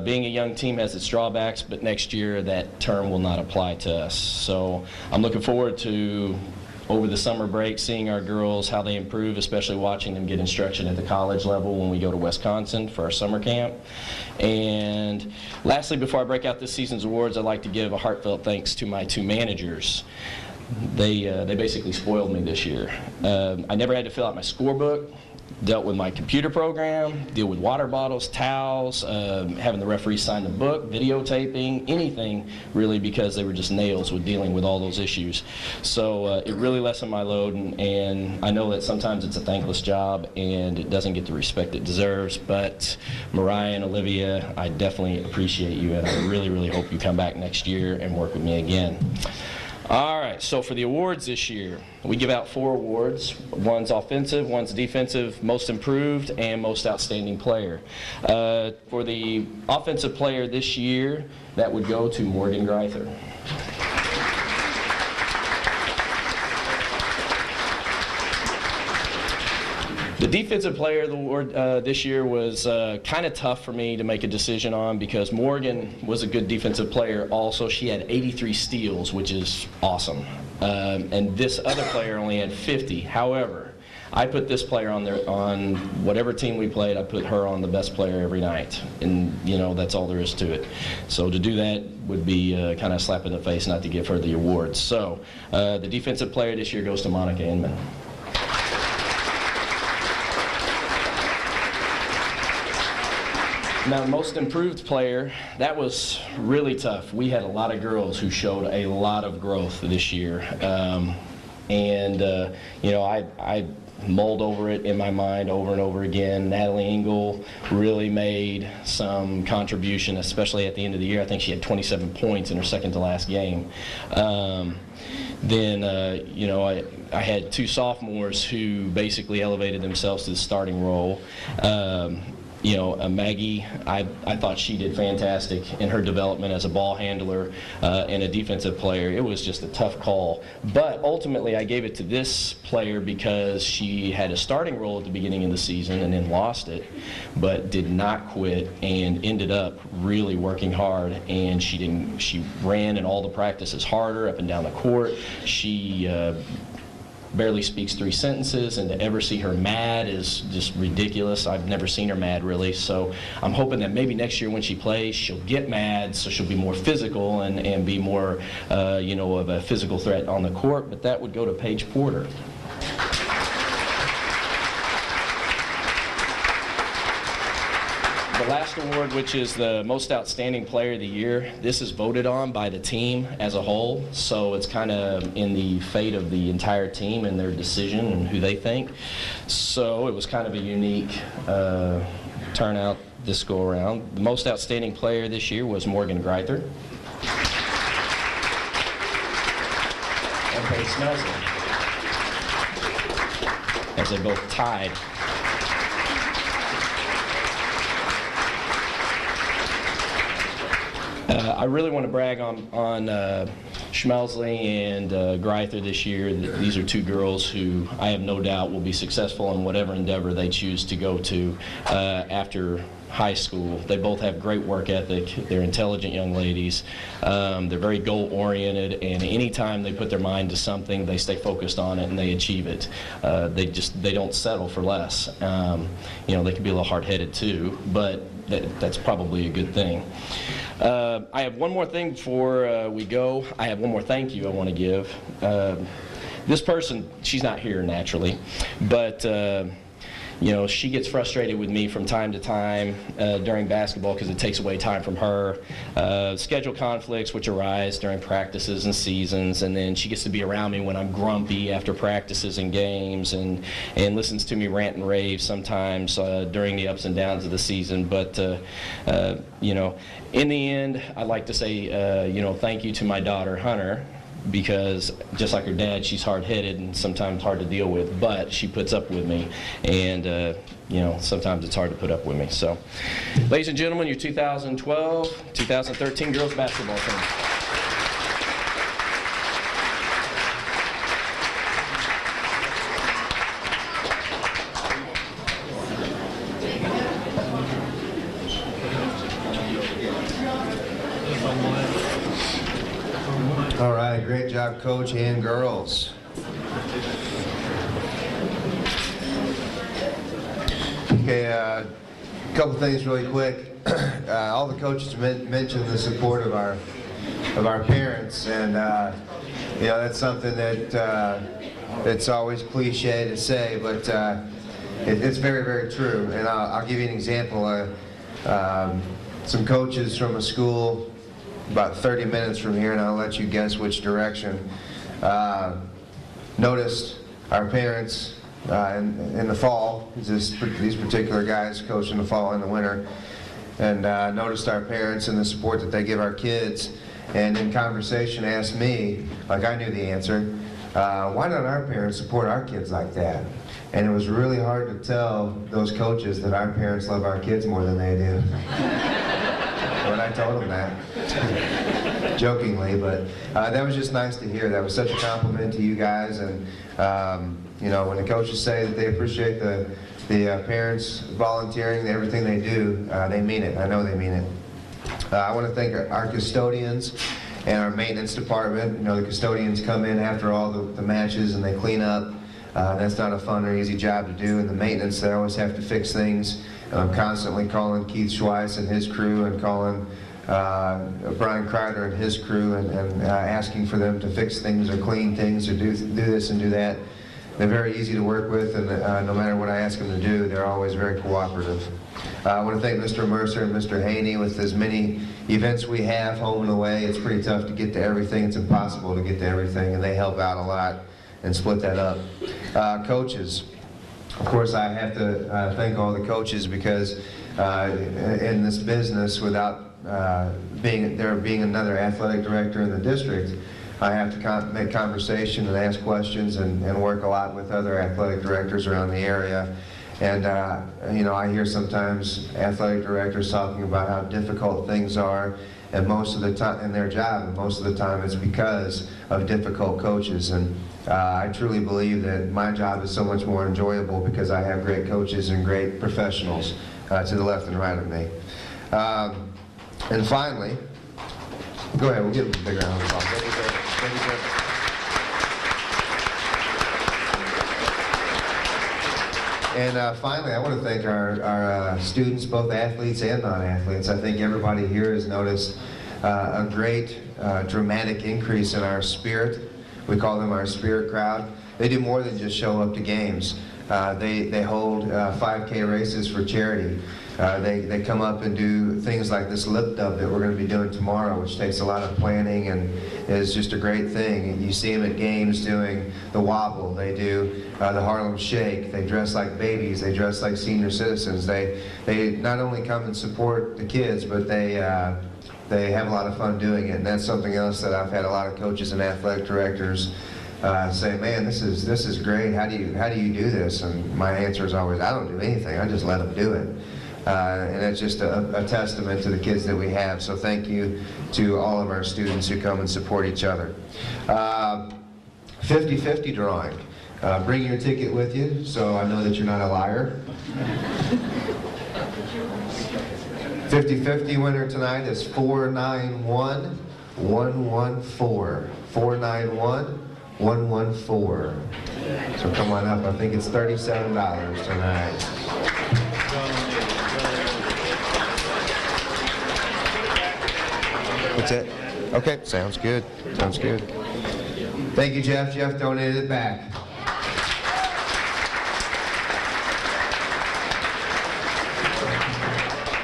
Being a young team has its drawbacks, but next year that term will not apply to us. So I'm looking forward to, over the summer break, seeing our girls, how they improve, especially watching them get instruction at the college level when we go to Wisconsin for our summer camp. And lastly, before I break out this season's awards, I'd like to give a heartfelt thanks to my 2 managers. They basically spoiled me this year. I never had to fill out my scorebook, dealt with my computer program, deal with water bottles, towels, having the referee sign the book, videotaping, anything really, because they were just nails with dealing with all those issues. So it really lessened my load, and I know that sometimes it's a thankless job and it doesn't get the respect it deserves, but Mariah and Olivia, I definitely appreciate you, and I really, really hope you come back next year and work with me again. All right, so for the awards this year, we give out 4 awards. One's offensive, one's defensive, most improved, and most outstanding player. For the offensive player this year, that would go to Morgan Greither. The The Defensive Player of the Award this year was kind of tough for me to make a decision on because Morgan was a good defensive player also. She had 83 steals, which is awesome. And this other player only had 50. However, I put this player on whatever team we played. I put her on the best player every night, and that's all there is to it. So to do that would be kind of a slap in the face not to give her the award. So the defensive player this year goes to Monica Inman. Now, most improved player, that was really tough. We had a lot of girls who showed a lot of growth this year. I mulled over it in my mind over and over again. Natalie Engel really made some contribution, especially at the end of the year. I think she had 27 points in her second to last game. I had two sophomores who basically elevated themselves to the starting role. Maggie, I thought she did fantastic in her development as a ball handler and a defensive player. It was just a tough call. But ultimately, I gave it to this player because she had a starting role at the beginning of the season and then lost it, but did not quit and ended up really working hard. And she ran in all the practices harder up and down the court. She barely speaks 3 sentences, and to ever see her mad is just ridiculous. I've never seen her mad, really. So I'm hoping that maybe next year when she plays, she'll get mad, so she'll be more physical and be more, of a physical threat on the court. But that would go to Paige Porter. The last award, which is the most outstanding player of the year, this is voted on by the team as a whole, so it's kind of in the fate of the entire team and their decision and who they think. So it was kind of a unique turnout this go around. The most outstanding player this year was Morgan Greither. And Paige Nelson, as they both tied. I really want to brag on Schmelzley and Greither this year. These are two girls who I have no doubt will be successful in whatever endeavor they choose to go to after high school. They both have great work ethic. They're intelligent young ladies. They're very goal-oriented, and anytime they put their mind to something, they stay focused on it and they achieve it. They don't settle for less. They can be a little hard-headed too, but that's probably a good thing. I have one more thing before we go. I have one more thank you I want to give. This person, she's not here naturally, but she gets frustrated with me from time to time during basketball because it takes away time from her. Schedule conflicts which arise during practices and seasons, and then she gets to be around me when I'm grumpy after practices and games, and listens to me rant and rave sometimes during the ups and downs of the season. But in the end, I'd like to say thank you to my daughter Hunter, because just like her dad, she's hard-headed and sometimes hard to deal with, but she puts up with me, and sometimes it's hard to put up with me. So, ladies and gentlemen, your 2012-2013 girls basketball team. All right, great job, Coach and girls. Okay, a couple things really quick. All the coaches mentioned the support of our parents, and that's something that it's always cliche to say, but it's very, very true. And I'll give you an example. Some coaches from a school about 30 minutes from here, and I'll let you guess which direction, noticed our parents in the fall. These particular guys coach in the fall and the winter, and noticed our parents and the support that they give our kids, and in conversation asked me, like I knew the answer, why don't our parents support our kids like that? And it was really hard to tell those coaches that our parents love our kids more than they do. When I told them that, jokingly, but that was just nice to hear. That was such a compliment to you guys, and when the coaches say that they appreciate the the parents volunteering, everything they do, they mean it. I know they mean it. I want to thank our custodians and our maintenance department. You know, the custodians come in after all the matches and they clean up. That's not a fun or easy job to do. And the maintenance, they always have to fix things. And I'm constantly calling Keith Schweiss and his crew and calling Brian Kreider and his crew and asking for them to fix things or clean things or do this and do that. They're very easy to work with, and no matter what I ask them to do, they're always very cooperative. I want to thank Mr. Mercer and Mr. Haney. With as many events we have, home and away, it's pretty tough to get to everything. It's impossible to get to everything, and they help out a lot and split that up. Coaches. Of course, I have to thank all the coaches because in this business, without there being another athletic director in the district, I have to make conversation and ask questions and work a lot with other athletic directors around the area. And you know, I hear sometimes athletic directors talking about how difficult things are, and most of the time in their job, and most of the time it's because of difficult coaches. And I truly believe that my job is so much more enjoyable because I have great coaches and great professionals to the left and right of me. And finally, go ahead, we'll give them a big round of applause. And finally, I want to thank our students, both athletes and non-athletes. I think everybody here has noticed a great dramatic increase in our spirit. We call them our spirit crowd. They do more than just show up to games. They hold 5K races for charity. They come up and do things like this lip dub that we're going to be doing tomorrow, which takes a lot of planning and is just a great thing. And you see them at games doing the wobble. They do the Harlem Shake. They dress like babies. They dress like senior citizens. They not only come and support the kids, but they have a lot of fun doing it. And that's something else that I've had a lot of coaches and athletic directors say, man, this is great. How do you do this? And my answer is always, I don't do anything. I just let them do it. And it's just a testament to the kids that we have. So thank you to all of our students who come and support each other. 50-50 drawing. Bring your ticket with you, so I know that you're not a liar. 50-50 winner tonight is 491-114. 491-114. So come on up. I think it's $37 tonight. What's it? Okay, sounds good. Sounds good. Thank you, Jeff. Jeff donated it back.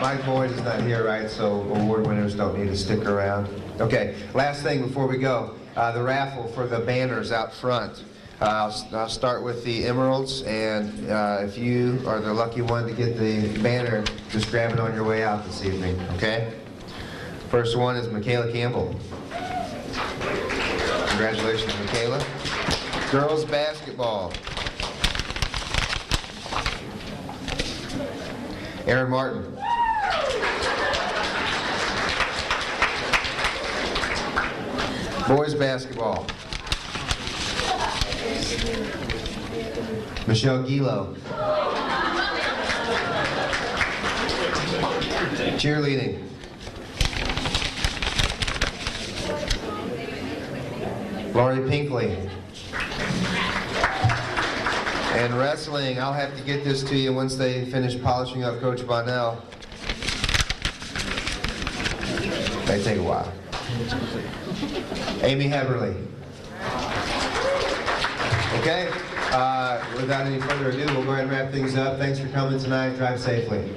Mike Boyd is not here, right? So award winners don't need to stick around. Okay, last thing before we go. The raffle for the banners out front. I'll start with the emeralds, and if you are the lucky one to get the banner, just grab it on your way out this evening, okay? First one is Michaela Campbell. Congratulations, Michaela. Girls basketball. Aaron Martin. Boys basketball. Michelle Gilo. Cheerleading. Laurie Pinkley. And wrestling, I'll have to get this to you once they finish polishing up Coach Bonnell. May take a while. Amy Heberly. Okay, without any further ado, we'll go ahead and wrap things up. Thanks for coming tonight. Drive safely.